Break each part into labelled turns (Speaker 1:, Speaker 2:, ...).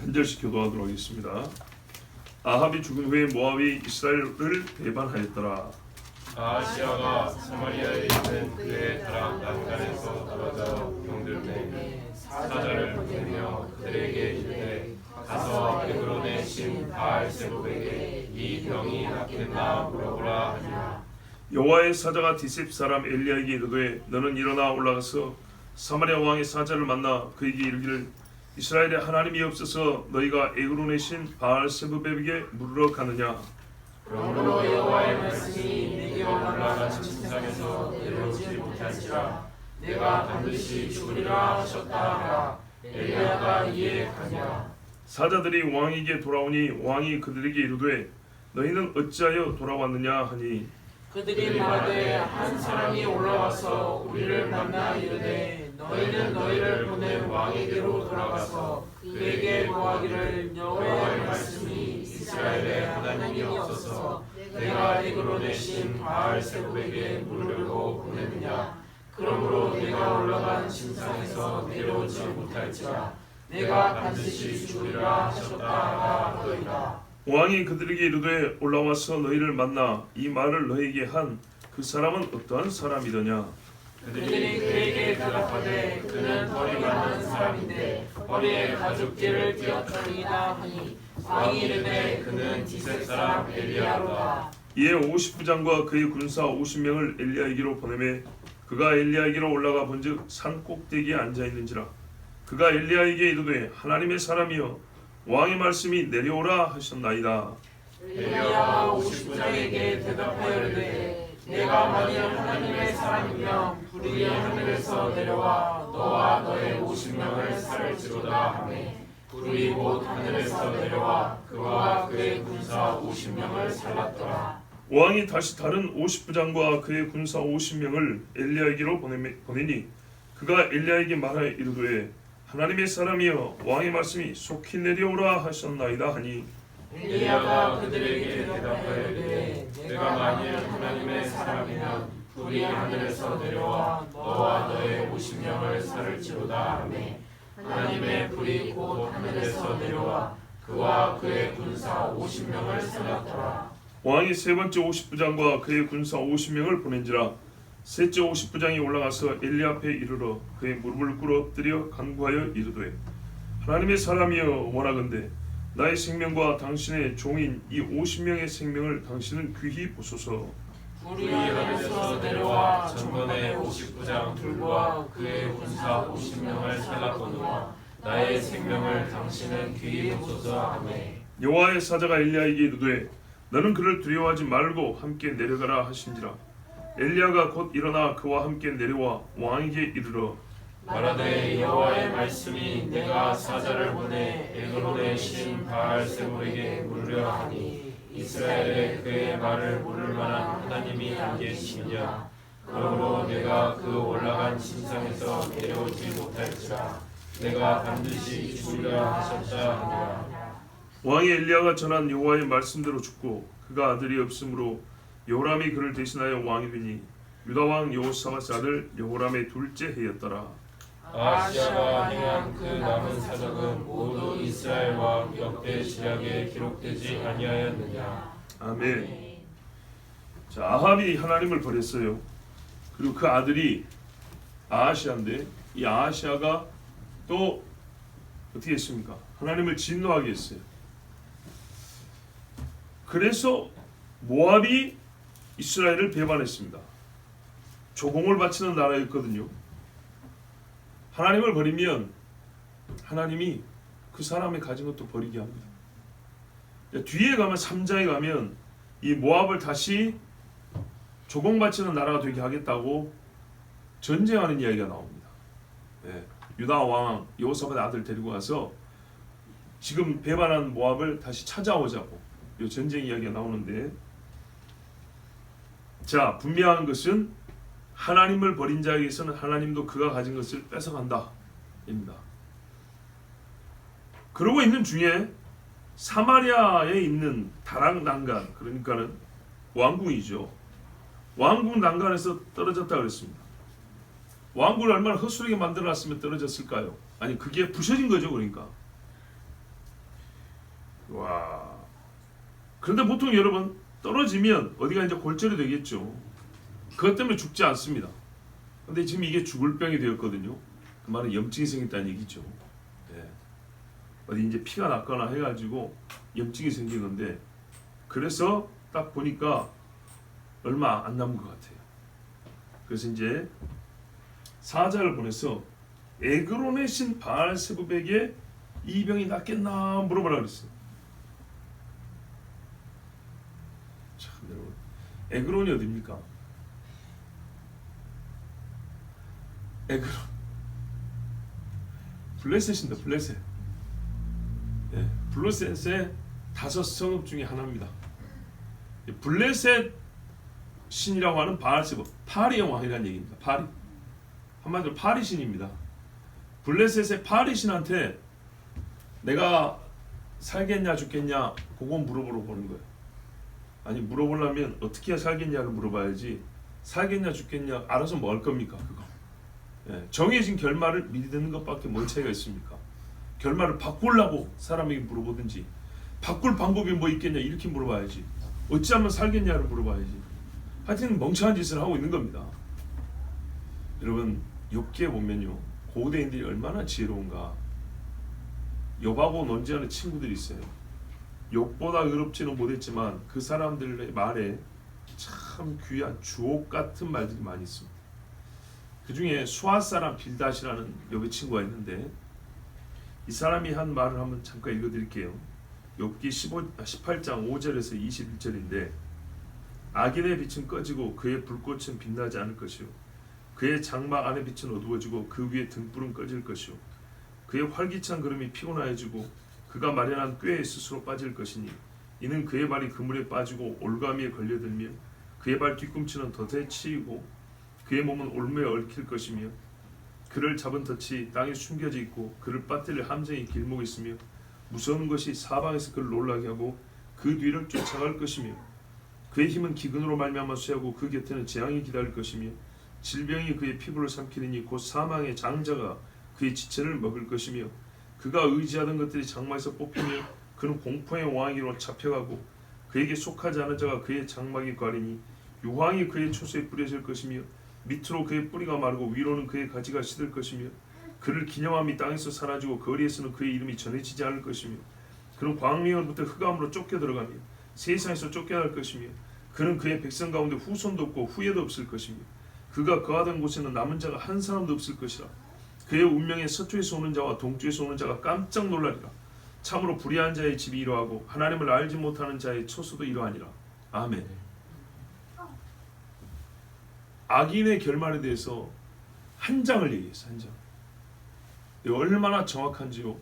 Speaker 1: 한 절씩 교도하도록 하겠습니다. 아합이 죽은 후에 모압이 이스라엘을 배반하였더라.
Speaker 2: 아하시아가 사마리아에 있는 그의 다락 난간에서 떨어져 병들매 사자를 보내며 그들에게 이르되 가서 에그론의 신 바알세불에게 이 병이 낫겠나 물어보라 하니라.
Speaker 1: 여호와의 사자가 디셉 사람 엘리야에게 이르되 너는 일어나 올라가서 사마리아 왕의 사자를 만나 그에게 이르기를 이스라엘에 하나님이 없어서 너희가 에그론의 신 바알세불에게 물으러 가느냐.
Speaker 2: 그러므로 여호와의 말씀이 내게 올라간 침상에서 내려오지 못할지라 내가 반드시 죽으리라 하셨다 하라. 엘리야가 이에 가니라.
Speaker 1: 사자들이 왕에게 돌아오니 왕이 그들에게 이르되 너희는 어찌하여 돌아왔느냐 하니
Speaker 3: 그들이 말하되 한 사람이 올라와서 우리를 만나 이르되 너희는 너희를 보낸 왕에게로 돌아가서 그에게 고하기를 여호와의 말씀이 이스라엘에 하나님이 없어서 내가 에그론의 신 바알세불에게 물으려고 보내느냐. 그러므로 내가 올라간 침상에서 내려오지 못할지라 내가 반드시 죽으리라 하셨다 하더이다.
Speaker 1: 왕이 그들에게 이르되 올라와서 너희를 만나 이 말을 너희에게 한 그 사람은 어떠한 사람이더냐.
Speaker 3: 그들이 그에게 대답하되 그는 벌이 많은 사람인데 허리에 가죽띠를 띄었더이다 하니 왕이 이르되 그는 디셉 사람 엘리야로다.
Speaker 1: 이에 50부장과 그의 군사 50명을 엘리야에게로 보내매 그가 엘리야에게로 올라가 본즉 산 꼭대기에 앉아있는지라. 그가 엘리야에게 이르되 하나님의 사람이여 왕의 말씀이 내려오라 하셨나이다.
Speaker 3: 엘리야가 50부장에게 대답하여 이르되 내가 만일 하나님의 사람이면 불이 하늘에서 내려와 너와 너의 50명을 살을지로다 하매 불이 곧 하늘에서 내려와 그와 그의 군사 50명을 살랐더라.
Speaker 1: 왕이 다시 다른 50부장과 그의 군사 50명을 엘리야에게로 보내니 그가 엘리야에게 말하여 이르되 하나님의 사람이여 왕의 말씀이 속히 내려오라 하셨나이다 하니
Speaker 3: 엘리야가 그들에게 대답하여 이르되 내가 만일 하나님의 사람이면 불이 하늘에서 내려와 너와 너의 50명을 살을지로다 하매 하나님의 불이 곧 하늘에서 내려와 그와 그의 군사 50명을 살랐더라.
Speaker 1: 왕이 세 번째 50부장과 그의 군사 50명을 보낸지라. 셋째 50부장이 올라가서 엘리야 앞에 이르러 그의 무릎을 꿇어 엎드려 간구하여 이르되 하나님의 사람이여 원하건대 나의 생명과 당신의 종인 이 50명의 생명을 당신은 귀히 보소서.
Speaker 3: 불이 하늘에서 내려와
Speaker 2: 전번에 50부장 둘과 그의 군사 50명을 살랐거니와 나의 생명을 당신은 귀히 보소서 하매
Speaker 1: 여호와의 사자가 엘리야에게 이르되 너는 그를 두려워하지 말고 함께 내려가라 하신지라. 엘리야가 곧 일어나 그와 함께 내려와 왕에게 이르러
Speaker 3: 말하되 여호와의 말씀이 내가 사자를 보내 에그론의 신 바알세불에게 물으려 하니 이스라엘에 그의 말을 물을 만한 하나님이 안 계시느냐. 그러므로 내가 그 올라간 침상에서 내려오지 못할지라 내가 반드시 죽으리라 하셨다 하니라.
Speaker 1: 왕이 엘리야가 전한 여호와의 말씀대로 죽고 그가 아들이 없으므로 여호람이 그를 대신하여 왕이 되니 유다 왕 여호사밧 아들 여호람의 둘째 해였더라.
Speaker 3: 아하시아가 행한 그 남은 사적은 모두 이스라엘 왕 역대 지략에 기록되지 아니하였느냐.
Speaker 1: 아멘. 자, 아합이 하나님을 버렸어요. 그리고 그 아들이 아하시아인데 이 아하시아가 또 어떻게 했습니까? 하나님을 진노하게 했어요. 그래서 모압이 이스라엘을 배반했습니다. 조공을 바치는 나라였거든요. 하나님을 버리면 하나님이 그 사람이 가진 것도 버리게 합니다. 뒤에 가면 3장에 가면 이 모압을 다시 조공 바치는 나라가 되게 하겠다고 전쟁하는 이야기가 나옵니다. 유다 왕 여호사밧 아들 데리고 가서 지금 배반한 모압을 다시 찾아오자고 이 전쟁 이야기가 나오는데, 자, 분명한 것은 하나님을 버린 자에게서는 하나님도 그가 가진 것을 뺏어간다 입니다. 그러고 있는 중에 사마리아에 있는 다락 난간, 그러니까는 왕궁이죠. 왕궁 난간에서 떨어졌다 그랬습니다. 왕궁을 얼마나 허술하게 만들어놨으면 떨어졌을까요? 아니, 그게 부셔진 거죠. 그러니까 와. 그런데 보통 여러분 떨어지면 어디가 이제 골절이 되겠죠. 그것 때문에 죽지 않습니다. 근데 지금 이게 죽을 병이 되었거든요. 그 말은 염증이 생겼다는 얘기죠. 네. 어디 이제 피가 났거나 해가지고 염증이 생기는데, 그래서 딱 보니까 얼마 안 남은 것 같아요. 그래서 이제 사자를 보내서 에그론의 신 바알세불에게 이 병이 낫겠나 물어보라 그랬어요. 참 여러분, 에그론이 어디입니까? 에그론, 블레셋입니다. 블레셋. 예, 블레셋의 5성읍 중에 하나입니다. 블레셋 신이라고 하는 바알세불, 파리의 왕이라는 얘기입니다. 파리, 한마디로 파리 신입니다. 블레셋의 파리 신한테 내가 살겠냐 죽겠냐 그거 물어보러 보는 거예요. 아니, 물어보려면 어떻게 해야 살겠냐를 물어봐야지, 살겠냐 죽겠냐 알아서 뭐 할 겁니까 그거. 예, 정해진 결말을 미리 듣는 것밖에 뭔 차이가 있습니까? 결말을 바꾸려고 사람에게 물어보든지, 바꿀 방법이 뭐 있겠냐 이렇게 물어봐야지, 어찌하면 살겠냐를 물어봐야지. 하여튼 멍청한 짓을 하고 있는 겁니다. 여러분, 욥기에 보면요, 고대인들이 얼마나 지혜로운가. 욥하고 논지하는 친구들이 있어요. 욥보다 의롭지는 못했지만 그 사람들의 말에 참 귀한 주옥 같은 말들이 많이 있습니다. 그 중에 수아 사람 빌닷이라는 욥의 친구가 있는데, 이 사람이 한 말을 한번 잠깐 읽어드릴게요. 욥기 18장 5절에서 21절인데, 악인의 빛은 꺼지고 그의 불꽃은 빛나지 않을 것이요, 그의 장막 안의 빛은 어두워지고 그 위에 등불은 꺼질 것이요, 그의 활기찬 걸음이 피곤하여지고 그가 마련한 꾀에 스스로 빠질 것이니, 이는 그의 발이 그물에 빠지고 올가미에 걸려들며 그의 발 뒤꿈치는 덫에 치이고 그의 몸은 올무에 얽힐 것이며, 그를 잡은 덫이 땅에 숨겨져 있고 그를 빠뜨릴 함정이 길목에 있으며, 무서운 것이 사방에서 그를 놀라게 하고 그 뒤를 쫓아갈 것이며, 그의 힘은 기근으로 말미암아 쇠하고 그 곁에는 재앙이 기다릴 것이며, 질병이 그의 피부를 삼키리니 곧 사망의 장자가 그의 지체를 먹을 것이며, 그가 의지하던 것들이 장막에서 뽑히며 그는 공포의 왕에게로 잡혀가고 그에게 속하지 않은 자가 그의 장막에 가리니, 유황이 그의 초소에 뿌려질 것이며 밑으로 그의 뿌리가 마르고 위로는 그의 가지가 시들 것이며, 그를 기념함이 땅에서 사라지고 거리에서는 그의 이름이 전해지지 않을 것이며, 그는 광명으로부터 흑암으로 쫓겨 들어가며 세상에서 쫓겨날 것이며, 그는 그의 백성 가운데 후손도 없고 후예도 없을 것이며, 그가 거하던 곳에는 남은 자가 한 사람도 없을 것이라. 그의 운명에 서쪽에서 오는 자와 동쪽에서 오는 자가 깜짝 놀라리라. 참으로 불의한 자의 집이 이러하고 하나님을 알지 못하는 자의 처소도 이러하니라. 아멘. 악인의 결말에 대해서 한 장을 얘기했어요. 한 장. 얼마나 정확한지요.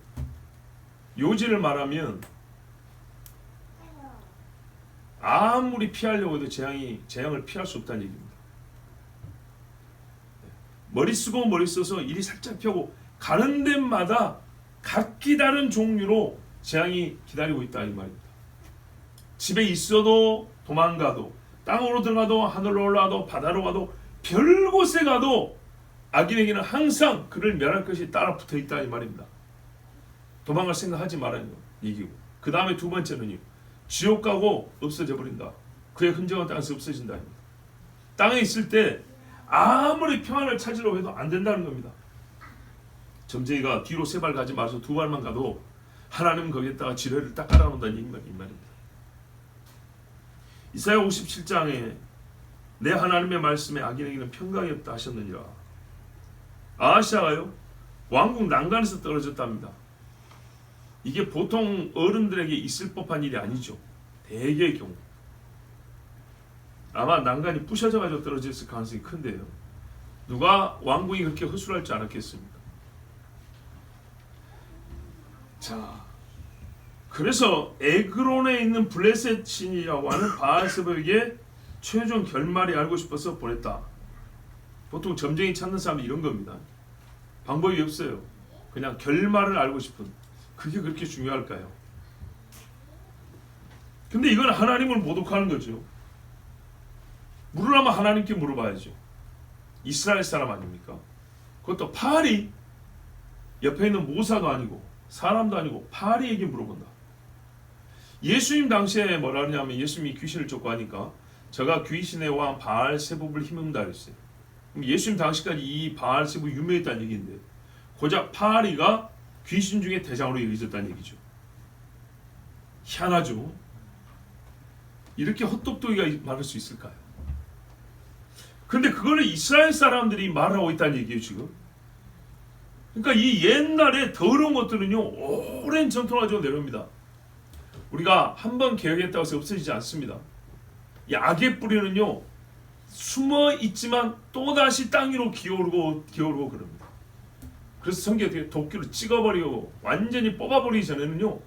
Speaker 1: 요지를 말하면 아무리 피하려고 해도 재앙을 피할 수 없다는 얘기입니다. 머리 쓰고 머리 써서 이리 살짝 펴고 가는 데마다 각기 다른 종류로 재앙이 기다리고 있다 이 말입니다. 집에 있어도 도망가도, 땅으로 들어가도, 하늘로 올라가도, 바다로 가도, 별곳에 가도 악인에게는 항상 그를 멸할 것이 따라 붙어 있다 이 말입니다. 도망갈 생각하지 말아요 얘기고, 그 다음에 두 번째는요, 지옥 가고 없어져 버린다. 그의 흔적은 땅에서 없어진다. 땅에 있을 때 아무리 평안을 찾으려고 해도 안 된다는 겁니다. 점쟁이가 뒤로 3발 가지 말아서 2발만 가도 하나님은 거기에다가 지뢰를 딱 깔아놓는다는 이 말입니다. 이사야 57장에 내 하나님의 말씀에 악인에게는 평강이 없다 하셨느니라. 아하시아가요, 왕국 난간에서 떨어졌답니다. 이게 보통 어른들에게 있을 법한 일이 아니죠. 대개의 경우 아마 난간이 부셔져 가지고 떨어졌을 가능성이 큰데요. 누가 왕궁이 그렇게 허술할 줄 알았겠습니까? 자, 그래서 에그론에 있는 블레셋 신이라고 하는 바알세불에게 최종 결말이 알고 싶어서 보냈다. 보통 점쟁이 찾는 사람이 이런 겁니다. 방법이 없어요. 그냥 결말을 알고 싶은, 그게 그렇게 중요할까요? 근데 이건 하나님을 모독하는 거죠. 물으라면 하나님께 물어봐야죠. 이스라엘 사람 아닙니까? 그것도 파리, 옆에 있는 모사도 아니고 사람도 아니고 파리에게 물어본다. 예수님 당시에 뭐라 하냐면 예수님이 귀신을 쫓고하니까 저가 귀신의 왕 바알세붑을 힘입다 그랬어요. 그럼 예수님 당시까지 이 바알세붑이 유명했다는 얘기인데 고작 파리가 귀신 중에 대장으로 여겨졌다는 얘기죠. 희한하죠. 이렇게 헛똑똑이가 많을 수 있을까요? 그런데 그거를 이스라엘 사람들이 말하고 있다는 얘기예요 지금. 그러니까 이 옛날에 더러운 것들은요 오랜 전통 가지고 내려옵니다. 우리가 한번 개혁했다고 해서 없어지지 않습니다. 이 악의 뿌리는요 숨어 있지만 또다시 땅 위로 기어오르고 그럽니다. 그래서 성경에 도끼로 찍어버리고 완전히 뽑아버리기 전에는요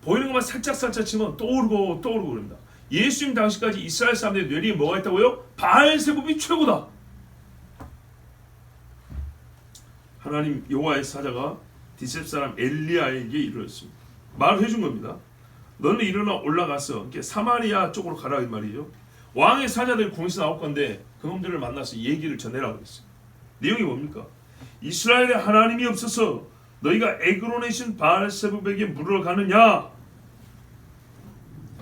Speaker 1: 보이는 것만 살짝 치면 또 오르고 그럽니다. 예수님 당시까지 이스라엘 사람들의 뇌리에 뭐가 있다고요? 바알세붑이 최고다. 하나님 여호와의 사자가 디셉 사람 엘리야에게 이르렀습니다. 말을 해준 겁니다. 너는 일어나 올라가서 사마리아 쪽으로 가라 이 말이죠. 왕의 사자들이 궁에서 나올 건데 그놈들을 만나서 얘기를 전해라 그랬어요. 내용이 뭡니까? 이스라엘의 하나님이 없어서 너희가 에그론에 계신 바알세붑에게 물으러 가느냐?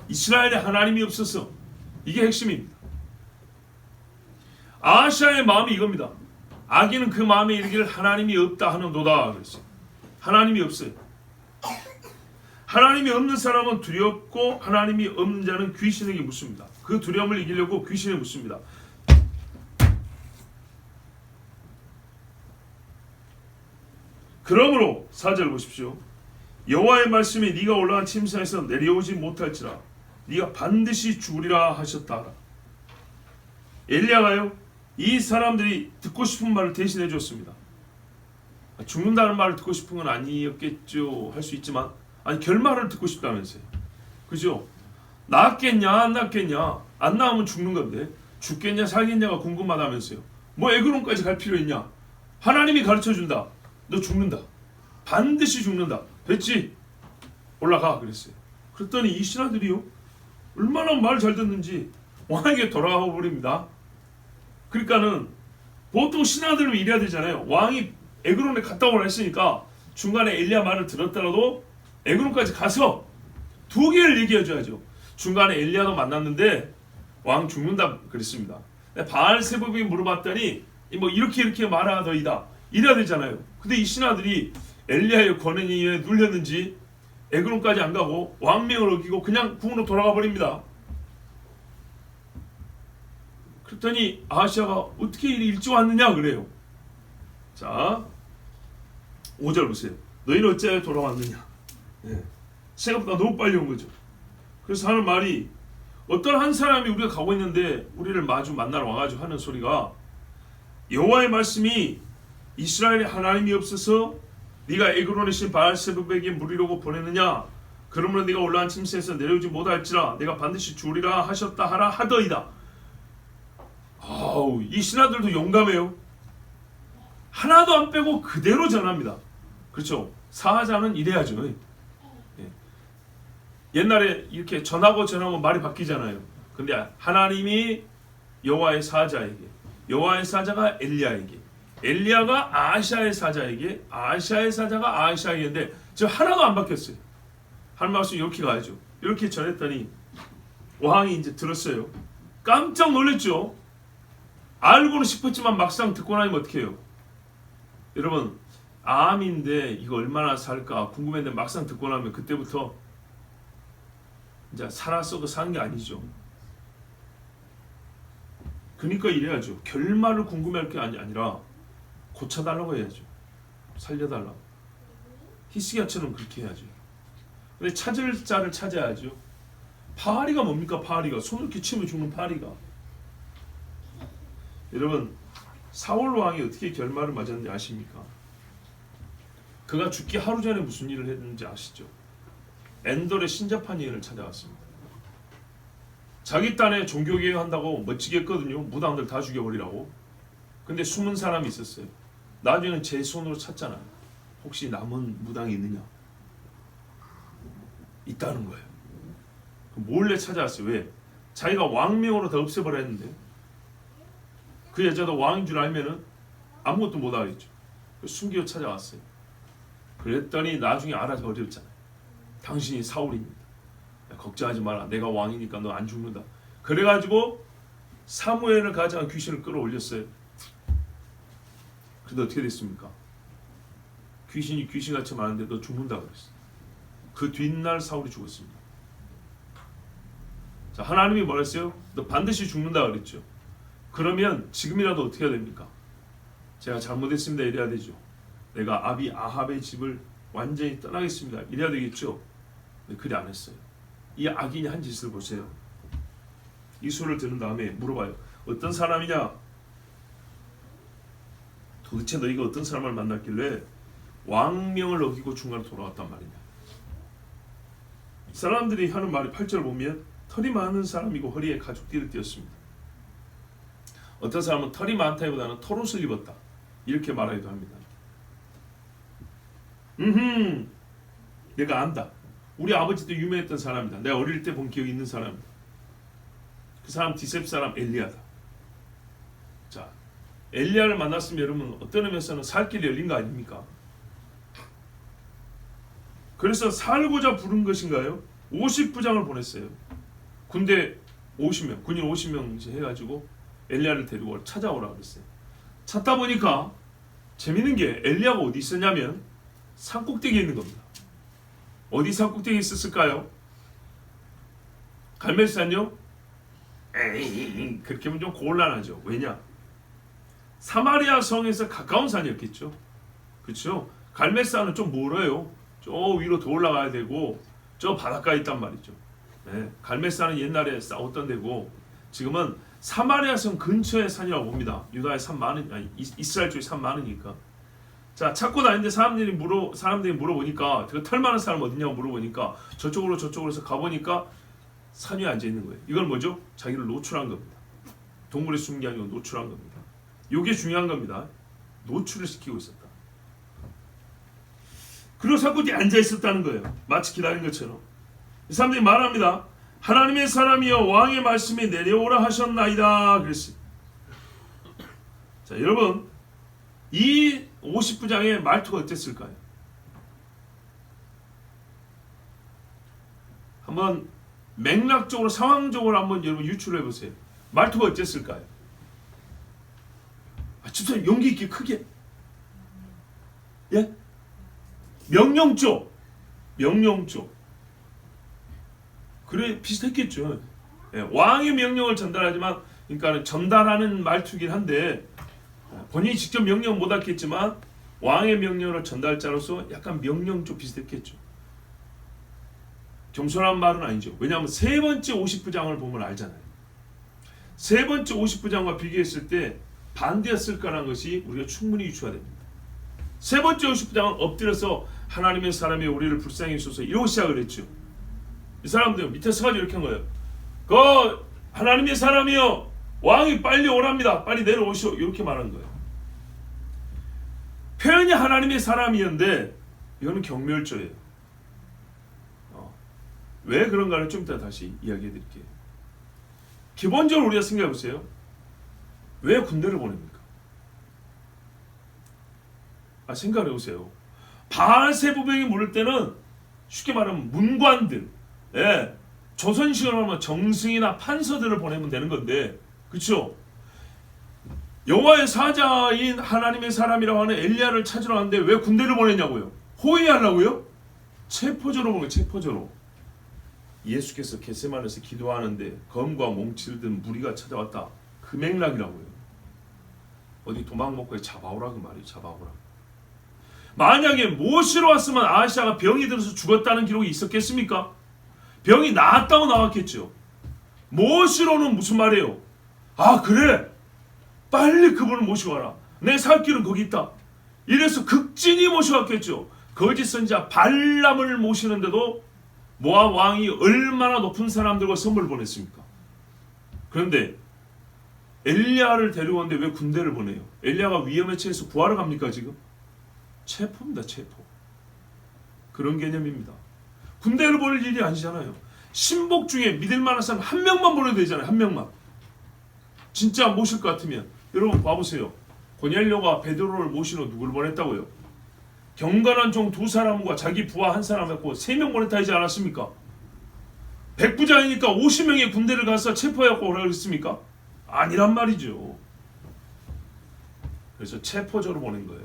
Speaker 1: 이스라엘의 하나님이 없어서 이게 핵심입니다. 아하시아의 마음이 이겁니다. 아기는 그 마음에 이르기를 하나님이 없다 하는도다 그랬어요. 하나님이 없어요. 하나님이 없는 사람은 두렵고 하나님이 없는 자는 귀신에게 묻습니다. 그 두려움을 이기려고 귀신에 묻습니다. 그러므로 4절 보십시오. 여호와의 말씀이 네가 올라간 침상에서 내려오지 못할지라 네가 반드시 죽으리라 하셨다. 엘리야가요 이 사람들이 듣고 싶은 말을 대신해 줬습니다. 죽는다는 말을 듣고 싶은 건 아니었겠죠 할 수 있지만 아니 결말을 듣고 싶다면서요. 그죠? 낫겠냐 안 낫겠냐 안 나오면 죽는 건데 죽겠냐 살겠냐가 궁금하다면서요. 뭐 에그론까지 갈 필요 있냐? 하나님이 가르쳐준다. 너 죽는다. 반드시 죽는다. 됐지? 올라가 그랬어요. 그랬더니 이 신하들이요 얼마나 말 잘 듣는지 왕에게 돌아가 버립니다. 그러니까는 보통 신하들은 이래야 되잖아요. 왕이 에그론에 갔다 오라 했으니까 중간에 엘리야 말을 들었더라도 에그론까지 가서 두 개를 얘기해 줘야죠. 중간에 엘리야도 만났는데 왕 죽는다 그랬습니다. 바알세붑이 물어봤더니 뭐 이렇게 말하더이다 이래야 되잖아요. 근데 이 신하들이 엘리야의 권한에 눌렸는지 에그론까지 안 가고 왕명을 어기고 그냥 궁으로 돌아가 버립니다. 그랬더니 아하시아가 어떻게 일찍 왔느냐 그래요. 자 5절 보세요. 너희는 어찌하여 돌아왔느냐. 생각보다 너무 빨리 온 거죠. 그래서 하는 말이 어떤 한 사람이 우리가 가고 있는데 우리를 마주 만나러 와가지고 하는 소리가 여호와의 말씀이 이스라엘의 하나님이 없어서 네가 에그론에 계신 바알세붑에게 물으려고 보내느냐. 그러므로 네가 올라간 침상에서 내려오지 못할지라 내가 반드시 죽으리라 하셨다 하라 하더이다. 아우 이 신하들도 용감해요. 하나도 안 빼고 그대로 전합니다. 그렇죠. 사자는 이래야죠. 옛날에 이렇게 전하고 말이 바뀌잖아요. 근데 하나님이 여호와의 사자에게, 여호와의 사자가 엘리야에게, 엘리야가 아하시아의 사자에게, 아하시아의 사자가 아하시아에게인데 지금 하나도 안 바뀌었어요. 할 말씀 이렇게 가야죠. 이렇게 전했더니 왕이 이제 들었어요. 깜짝 놀랐죠. 알고는 싶었지만 막상 듣고 나면 어떻게 해요? 여러분 암인데 이거 얼마나 살까 궁금했는데 막상 듣고 나면 그때부터 이제 살았어도 사는 게 아니죠. 그러니까 이래야죠. 결말을 궁금해할 게 아니라 고쳐달라고 해야죠. 살려달라고. 히스기야처럼 그렇게 해야죠. 근데 찾을 자를 찾아야죠. 바알이가 뭡니까? 바알이가 손을 이렇게 치면 죽는 바알이가. 여러분 사울 왕이 어떻게 결말을 맞았는지 아십니까? 그가 죽기 하루 전에 무슨 일을 했는지 아시죠? 엔돌의 신자파니엘을 찾아왔습니다. 자기 딴에 종교개혁 한다고 멋지게 했거든요. 무당들 다 죽여버리라고. 근데 숨은 사람이 있었어요. 나중에는 제 손으로 찾잖아요. 혹시 남은 무당이 있느냐? 있다는 거예요. 몰래 찾아왔어요. 왜? 자기가 왕명으로 다 없애버려 했는데 그 여자도 왕인 줄 알면은 아무것도 못 하겠죠. 숨겨 찾아왔어요. 그랬더니 나중에 알아버렸잖아요. 당신이 사울입니다. 걱정하지 마라. 내가 왕이니까 너 안 죽는다. 그래가지고 사무엘을 가져간 귀신을 끌어올렸어요. 근데 어떻게 됐습니까? 귀신이 귀신같이 많은데 너 죽는다 그랬어. 그 뒷날 사울이 죽었습니다. 자, 하나님이 뭐라 했어요? 너 반드시 죽는다 그랬죠. 그러면 지금이라도 어떻게 해야 됩니까? 제가 잘못했습니다 이래야 되죠. 내가 아합의 집을 완전히 떠나겠습니다 이래야 되겠죠. 근데 그리 안 했어요. 이 악인이 한 짓을 보세요. 이 소리를 들은 다음에 물어봐요. 어떤 사람이냐? 도대체 너희가 어떤 사람을 만났길래 왕명을 어기고 중간에 돌아왔단 말이냐? 사람들이 하는 말이 8절 보면 털이 많은 사람이고 허리에 가죽띠를 띄었습니다. 어떤 사람은 털이 많다기보다는 털옷을 입었다 이렇게 말하기도 합니다. 내가 안다. 우리 아버지도 유명했던 사람이다. 내가 어릴 때 본 기억이 있는 사람이다. 그 사람 디셉 사람 엘리야다. 자, 엘리야를 만났으면 여러분 어떤 의미에서는 살 길이 열린 거 아닙니까? 그래서 살고자 부른 것인가요? 50부장을 보냈어요. 군대 50명, 군인 50명 해가지고 엘리야를 데리고 찾아오라 그랬어요. 찾다 보니까 재밌는 게 엘리야가 어디 있었냐면 산꼭대기에 있는 겁니다. 어디 산꼭대기에 있었을까요? 갈멜산요? 에이, 그렇게 하면 좀 곤란하죠. 왜냐? 사마리아 성에서 가까운 산이었겠죠. 그렇죠? 갈멜산은 좀 멀어요. 저 위로 더 올라가야 되고 저 바닷가에 있단 말이죠. 네, 갈멜산은 옛날에 싸웠던 데고 지금은 사마리아 성 근처의 산이라고 봅니다. 유다의 산 이스라엘 쪽에 산 많으니까. 자, 찾고 다니는데 사람들이 물어보니까 그 털 많은 사람 어디냐고 물어보니까 저쪽으로 해서 가보니까 산 위에 앉아 있는 거예요. 이걸 뭐죠? 자기를 노출한 겁니다. 동물의 숨은 게 아니고 노출한 겁니다. 이게 중요한 겁니다. 노출을 시키고 있었다. 그리고 산꼭대기에 앉아 있었다는 거예요. 마치 기다린 것처럼. 이 사람들이 말합니다. 하나님의 사람이여 왕의 말씀이 내려오라 하셨나이다 그랬어요. 자, 여러분 이 50부장의 말투가 어땠을까요? 한번 맥락적으로 상황적으로 한번 여러분 유추를 해보세요. 말투가 어땠을까요? 집사님 용기 있게 크게. 예? 명령조. 그래 비슷했겠죠. 예, 왕의 명령을 전달하지만, 그러니까 전달하는 말투긴 한데 본인이 직접 명령 못 하겠지만 왕의 명령을 전달자로서 약간 명령조 비슷했겠죠. 겸손한 말은 아니죠. 왜냐하면 세 번째 50부장을 보면 알잖아요. 세 번째 50부장과 비교했을 때 반대였을까라는 것이 우리가 충분히 유추가 됩니다. 세 번째 50부장은 엎드려서 하나님의 사람이 우리를 불쌍히 여기소서 이러고 시작을 했죠. 이 사람들 밑에 서가지고 이렇게 한 거예요. 그 하나님의 사람이여 왕이 빨리 오랍니다. 빨리 내려오시오. 이렇게 말한 거예요. 표현이 하나님의 사람이었는데 이거는 경멸조예요. 왜 그런가를 좀 이따 다시 이야기해 드릴게요. 기본적으로 우리가 생각해 보세요. 왜 군대를 보냅니까? 생각해 보세요. 바알세부병이 물을 때는 쉽게 말하면 문관들, 예, 조선식으로 하면 정승이나 판서들을 보내면 되는 건데, 그렇죠? 여호와의 사자인 하나님의 사람이라고 하는 엘리야를 찾으러 왔는데 왜 군대를 보냈냐고요? 호위하려고요? 체포조로 보는 거예요. 체포조로. 예수께서 겟세마네에서 기도하는데 검과 몽치를 든 무리가 찾아왔다. 그 맥락이라고요. 어디 도망 먹고 잡아오라 그 말이에요. 잡아오라. 만약에 모시로 왔으면 아하시아가 병이 들어서 죽었다는 기록이 있었겠습니까? 병이 나았다고 나왔겠죠. 모시로는 무슨 말이에요? 그래 빨리 그분을 모시고 와라. 내 살 길은 거기 있다. 이래서 극진히 모셔왔겠죠. 거짓 선지자 발람을 모시는데도 모압 왕이 얼마나 높은 사람들과 선물을 보냈습니까? 그런데 엘리야를 데려오는데 왜 군대를 보내요? 엘리야가 위험에 처해서 구하러 갑니까 지금? 체포입니다. 체포. 그런 개념입니다. 군대를 보낼 일이 아니잖아요. 신복 중에 믿을 만한 사람 한 명만 보내도 되잖아요. 한 명만. 진짜 모실 것 같으면 여러분 봐보세요. 고넬료가 베드로를 모시러 누구를 보냈다고요? 경건한 종 두 사람과 자기 부하 한 사람 갖고 3명 보냈다 하지 않았습니까? 백부장이니까 50명의 군대를 가서 체포하고 오라 그랬습니까? 아니란 말이죠. 그래서 체포조로 보낸 거예요.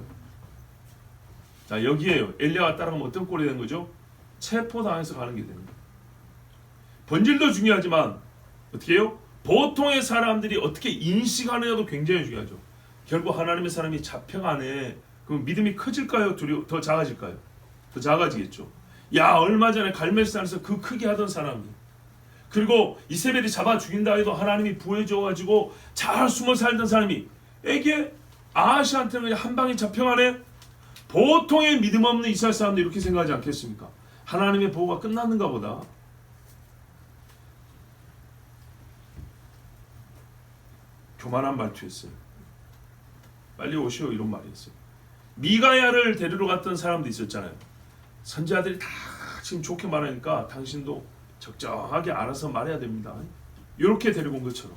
Speaker 1: 자, 여기에요. 엘리야가 따라가면 어떤 꼴이 되는 거죠? 체포당해서 가는 게 되는 거예요. 본질도 중요하지만 어떻게 해요? 보통의 사람들이 어떻게 인식하느냐도 굉장히 중요하죠. 결국 하나님의 사람이 잡혀가네. 그럼 믿음이 커질까요? 더 작아질까요? 더 작아지겠죠. 야, 얼마 전에 갈멜산에서 그 크게 하던 사람이, 그리고 이세벨이 잡아 죽인다 해도 하나님이 구해줘가지고 잘 숨어 살던 사람이 에게 아하시한테는 그냥 한 방에 잡혀가네. 보통의 믿음 없는 이스라엘 사람들이 이렇게 생각하지 않겠습니까? 하나님의 보호가 끝났는가 보다. 교만한 말투였어요. 빨리 오시오, 이런 말이었어요. 미가야를 데리러 갔던 사람도 있었잖아요. 선지자들이 다 지금 좋게 말하니까 당신도 적정하게 알아서 말해야 됩니다. 이렇게 데리고 온 것처럼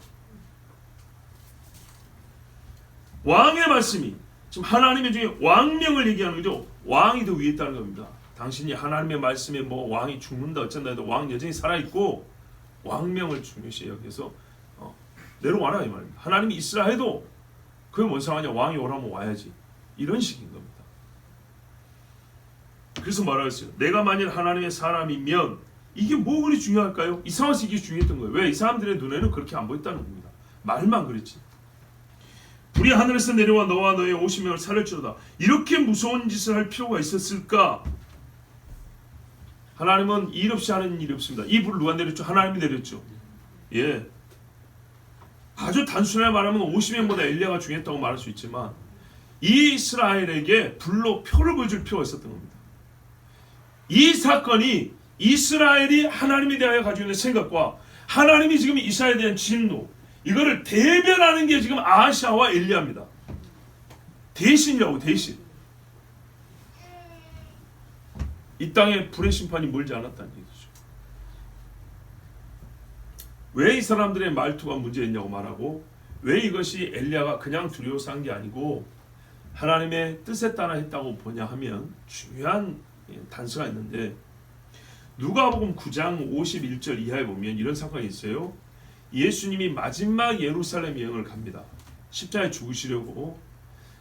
Speaker 1: 왕의 말씀이 지금 하나님의 중에 왕명을 얘기하는 거죠. 왕이 더 위에 있다는 겁니다. 당신이 하나님의 말씀에 뭐 왕이 죽는다 어쩐다 해도 왕 여전히 살아있고 왕명을 중요시 여기서 내려와라 이 말입니다. 하나님이 있으라 해도 그게 뭔 상관이야. 왕이 오라면 와야지. 이런 식인 겁니다. 그래서 말하겠어요. 내가 만일 하나님의 사람이면 이게 뭐 그리 중요할까요? 이 상황에서 이게 중요했던 거예요. 왜? 이 사람들의 눈에는 그렇게 안 보였다는 겁니다. 말만 그랬지. 불이 하늘에서 내려와 너와 너의 50명을 살릴지로다. 이렇게 무서운 짓을 할 필요가 있었을까? 하나님은 일 없이 하는 일이 없습니다. 이 불을 누가 내렸죠? 하나님이 내렸죠. 예. 아주 단순하게 말하면 50명보다 엘리야가 중요했다고 말할 수 있지만 이 이스라엘에게 불로 표를 보여줄 필요가 있었던 겁니다. 이 사건이 이스라엘이 하나님에 대하여 가지고 있는 생각과 하나님이 지금 이스라엘에 대한 진노, 이거를 대변하는 게 지금 아하시아와 엘리야입니다. 대신이라고, 대신. 이 땅에 불의 심판이 멀지 않았다는 얘기죠. 왜 이 사람들의 말투가 문제였냐고 말하고, 왜 이것이 엘리야가 그냥 두려워서 한 게 아니고 하나님의 뜻에 따라 했다고 보냐 하면 중요한 단서가 있는데, 누가복음 9장 51절 이하에 보면 이런 사건이 있어요. 예수님이 마지막 예루살렘 여행을 갑니다. 십자가에 죽으시려고.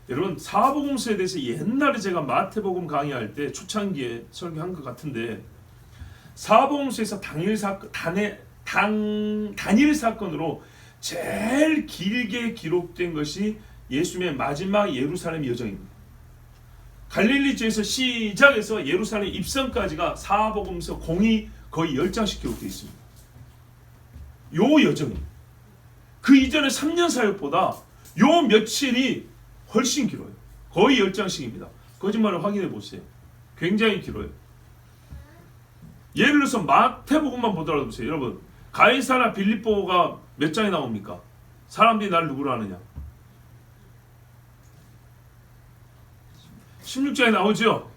Speaker 1: 여러분, 사복음서에 대해서 옛날에 제가 마태복음 강의할 때 초창기에 설교한 것 같은데, 사복음서에서 단일 사건으로 제일 길게 기록된 것이 예수님의 마지막 예루살렘 여정입니다. 갈릴리 지에서 시작해서 예루살렘 입성까지가 사복음서 공이 거의 10장씩 기록되어 있습니다. 요 여정이 그 이전의 3년 사역보다 요 며칠이 훨씬 길어요. 거의 10장씩입니다. 거짓말을 확인해 보세요. 굉장히 길어요. 예를 들어서 마태복음만 보더라도 보세요. 여러분, 가이사라 빌립보가 몇 장이 나옵니까? 사람들이 나를 누구로 아느냐? 16장에 나오죠.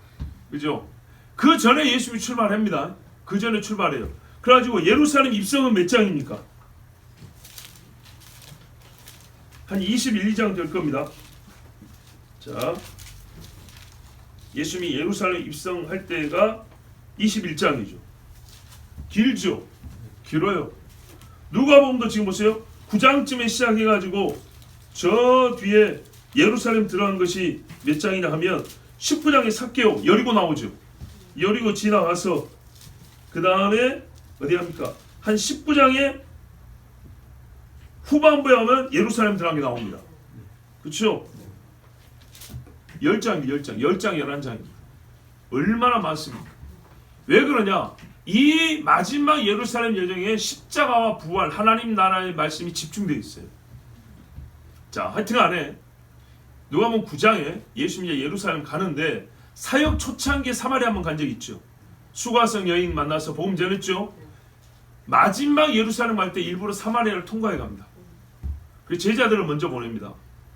Speaker 1: 그죠? 그 전에 예수님이 출발합니다. 그 전에 출발해요. 그래가지고 예루살렘 입성은 몇 장입니까? 한 21, 2장 될 겁니다. 자, 예수님이 예루살렘 입성할 때가 21장이죠. 길죠? 길어요. 누가복음도 지금 보세요. 9장쯤에 시작해가지고 저 뒤에 예루살렘 들어간 것이 몇 장이냐 하면 19장에 삭개오 여리고 나오죠. 여리고 지나가서 그 다음에 어디 합니까? 한 19장에 후반부에 하면 예루살렘 들어간 게 나옵니다. 그렇죠? 10장, 11장입니다. 얼마나 많습니까? 왜 그러냐? 이 마지막 예루살렘 여정에 십자가와 부활, 하나님 나라의 말씀이 집중되어 있어요. 자, 하여튼 간에 누가복음 9장에 예수님이 예루살렘 가는데 사역 초창기에 사마리아 한번 간 적 있죠. 수가성 여인 만나서 복음 전했죠. 마지막 예루살렘 갈 때 일부러 사마리아를 통과해 갑니다. 그래서 제자들을 먼저 보냅니다.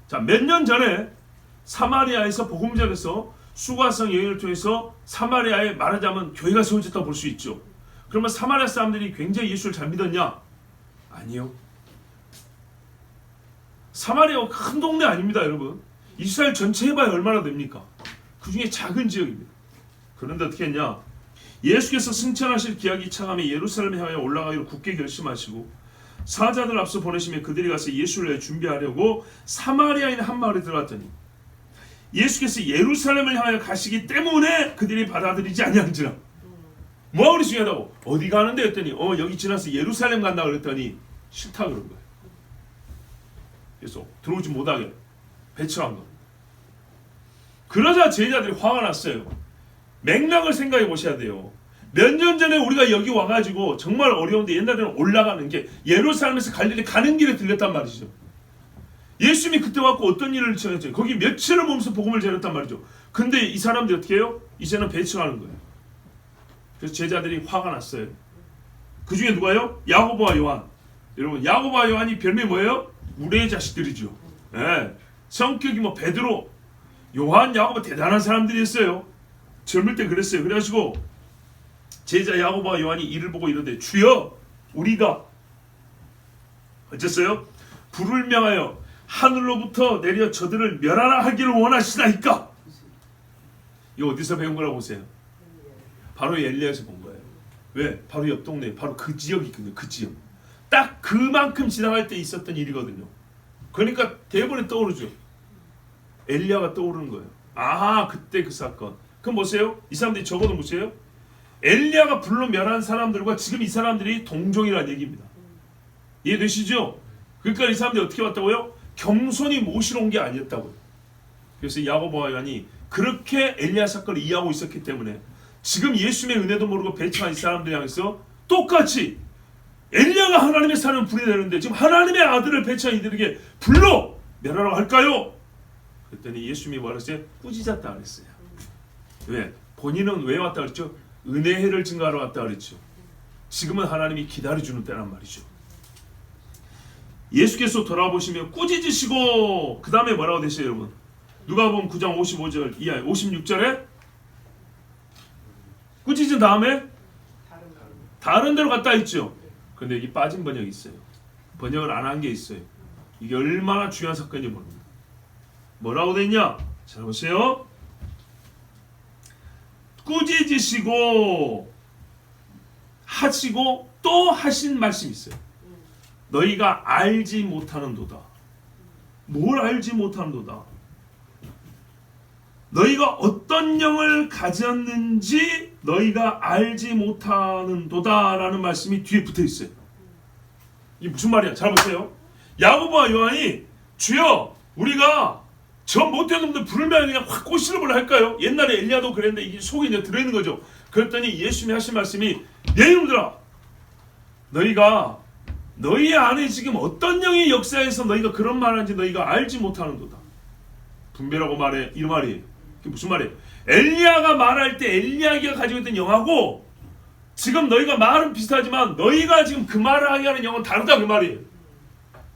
Speaker 1: 자, 몇 년 전에 사마리아에서 복음 전해서 수가성 여인을 통해서 사마리아에 말하자면 교회가 세워졌다고 볼 수 있죠. 그러면 사마리아 사람들이 굉장히 예수를 잘 믿었냐? 아니요. 사마리아가 큰 동네 아닙니다, 여러분. 이스라엘 전체 해봐야 얼마나 됩니까? 그 중에 작은 지역입니다. 그런데 어떻게 했냐? 예수께서 승천하실 기약이 차감해 예루살렘에 향하여 올라가기로 굳게 결심하시고 사자들 앞서 보내시며 그들이 가서 예수를 위해 준비하려고 사마리아인 한 마을에 들어갔더니 예수께서 예루살렘을 향하여 가시기 때문에 그들이 받아들이지 아니한지라. 뭐가 그리 중요하다고? 어디 가는데 했더니 여기 지나서 예루살렘 간다 그랬더니 싫다 그런 거예요. 그래서 들어오지 못하게 배척한 거. 그러자 제자들이 화가 났어요. 맥락을 생각해 보셔야 돼요. 몇 년 전에 우리가 여기 와가지고 정말 어려운데 옛날에는 올라가는 게 예루살렘에서 갈릴리 가는 길에 들렸단 말이죠. 예수님이 그때 왔고 어떤 일을 전했죠. 거기 며칠을 몸소 복음을 전했단 말이죠. 근데 이 사람들이 어떻게 해요? 이제는 배척하는 거예요. 그래서 제자들이 화가 났어요. 그 중에 누가요? 야고보와 요한. 여러분 야고보와 요한이 별명이 뭐예요? 우리의 자식들이죠. 예. 성격이 뭐 베드로, 요한, 야고보 대단한 사람들이었어요. 젊을 때 그랬어요. 그래가지고 제자 야고보와 요한이 이를 보고 이러되 주여 우리가 어쨌어요? 불을 명하여 하늘로부터 내려 저들을 멸하라 하기를 원하시나이까? 이거 어디서 배운 거라고 보세요? 바로 엘리야에서 본 거예요. 왜? 바로 옆 동네, 바로 그 지역이 있거든요. 그 지역. 딱 그만큼 지나갈 때 있었던 일이거든요. 그러니까 대본에 떠오르죠. 엘리야가 떠오르는 거예요. 아하, 그때 그 사건. 그럼 보세요. 이 사람들이 적어도 보세요. 엘리야가 불로 멸한 사람들과 지금 이 사람들이 동종이라는 얘기입니다. 이해되시죠? 그러니까 이 사람들이 어떻게 왔다고요? 겸손히 모시러 온 게 아니었다고요. 그래서 야고보와 요한이 그렇게 엘리야 사건을 이해하고 있었기 때문에 지금 예수님의 은혜도 모르고 배척한 이 사람들 향해서 똑같이 엘리야가 하나님의 사는 불이 되는데 지금 하나님의 아들을 배척한 이들에게 불로 멸하라고 할까요? 그랬더니 예수님이 뭐라 했어요? 꾸짖었다 그랬어요. 왜? 본인은 왜 왔다 그랬죠? 은혜를 증가하러 왔다 그랬죠. 지금은 하나님이 기다려주는 때란 말이죠. 예수께서 돌아보시며 꾸짖으시고 그 다음에 뭐라고 되세요 여러분? 누가복음 9장 55절 이하에 56절에 꾸짖은 다음에 다른 데로 갔다 있죠. 근데 여기 빠진 번역이 있어요. 번역을 안 한 게 있어요. 이게 얼마나 중요한 사건인지 모릅니다. 뭐라고 돼 있냐? 잘 보세요. 꾸짖으시고 하시고 또 하신 말씀이 있어요. 너희가 알지 못하는도다. 뭘 알지 못하는도다? 너희가 어떤 영을 가졌는지 너희가 알지 못하는도다 라는 말씀이 뒤에 붙어 있어요. 이게 무슨 말이야? 잘 보세요. 야고보와 요한이 주여 우리가 저 못된 놈들 부르면 그냥 확 꼬시르버려 할까요? 옛날에 엘리야도 그랬는데 이게 속에 이제 들어있는 거죠. 그랬더니 예수님이 하신 말씀이 내 이놈들아 너희가 너희 안에 지금 어떤 영의 역사에서 너희가 그런 말하는지 너희가 알지 못하는도다. 분별하고 말해. 이 말이에요. 그게 무슨 말이에요? 엘리야가 말할 때 엘리야가 가지고 있던 영하고 지금 너희가 말은 비슷하지만 너희가 지금 그 말을 하게 하는 영은 다르다 그 말이에요.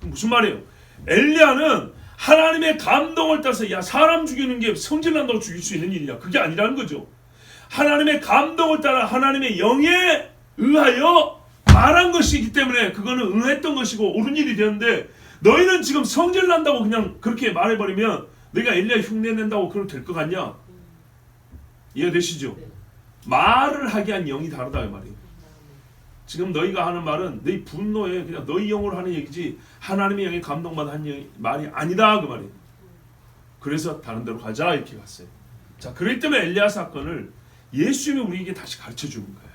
Speaker 1: 무슨 말이에요? 엘리야는 하나님의 감동을 따라서 야 사람 죽이는 게 성질난다고 죽일 수 있는 일이냐? 그게 아니라는 거죠. 하나님의 감동을 따라 하나님의 영에 의하여 말한 것이기 때문에 그거는 응했던 것이고 옳은 일이 되는데 너희는 지금 성질난다고 그냥 그렇게 말해버리면 너희가 엘리야 흉내낸다고 그럼 될 것 같냐? 이해되시죠? 말을 하게 한 영이 다르다 이 말이에요. 지금 너희가 하는 말은 너희 분노에 그냥 너희 영으로 하는 얘기지 하나님의 영에 감동받아 한 말이 아니다 그 말이에요. 그래서 다른 데로 가자 이렇게 갔어요. 자, 그렇기 때문에 엘리야 사건을 예수님이 우리에게 다시 가르쳐 주는 거예요.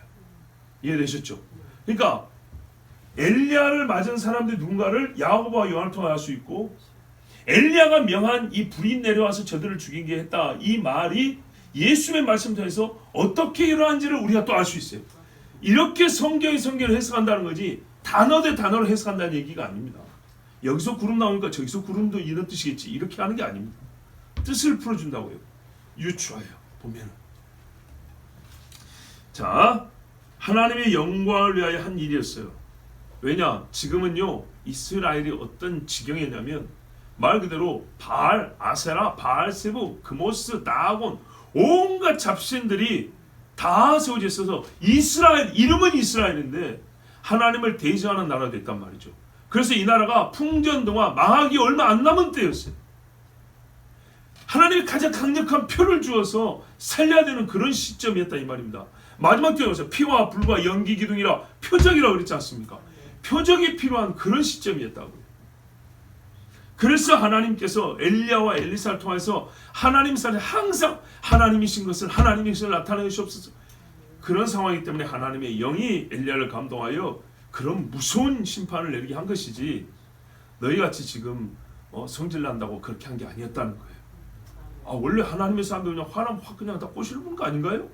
Speaker 1: 이해되셨죠? 그러니까 엘리야를 맞은 사람들이 누군가를 야고보와 요한을 통해 알 수 있고 엘리야가 명한 이 불이 내려와서 저들을 죽이게 했다 이 말이 예수님의 말씀 통해서 어떻게 일어난지를 우리가 또 알 수 있어요. 이렇게 성경을 해석한다는 거지 단어 대 단어로 해석한다는 얘기가 아닙니다. 여기서 구름 나오니까 저기서 구름도 이런 뜻이겠지 이렇게 하는 게 아닙니다. 뜻을 풀어준다고요. 유추하여 보면은 자 하나님의 영광을 위하여 한 일이었어요. 왜냐? 지금은요 이스라엘이 어떤 지경이냐면 말 그대로 바알, 아세라, 바알세부, 그모스, 다곤 온갖 잡신들이 다 세워져 있어서 이스라엘 이름은 이스라엘인데 하나님을 대적하는 나라가 됐단 말이죠. 그래서 이 나라가 풍전등화 망하기 얼마 안 남은 때였어요. 하나님이 가장 강력한 표를 주어서 살려야 되는 그런 시점이었다 이 말입니다. 마지막 때에 오셔서 피와 불과 연기 기둥이라 표적이라 그랬지 않습니까? 표적이 필요한 그런 시점이었다고요. 그래서 하나님께서 엘리야와 엘리사를 통해서 하나님 사람이 항상 하나님이신 것을 나타내 주옵소서. 그런 상황이기 때문에 하나님의 영이 엘리야를 감동하여 그런 무서운 심판을 내리게 한 것이지, 너희같이 지금 성질 난다고 그렇게 한 게 아니었다는 거예요. 원래 하나님의 사람들 그냥 화나면 확 그냥 다 꼬시는 거 아닌가요?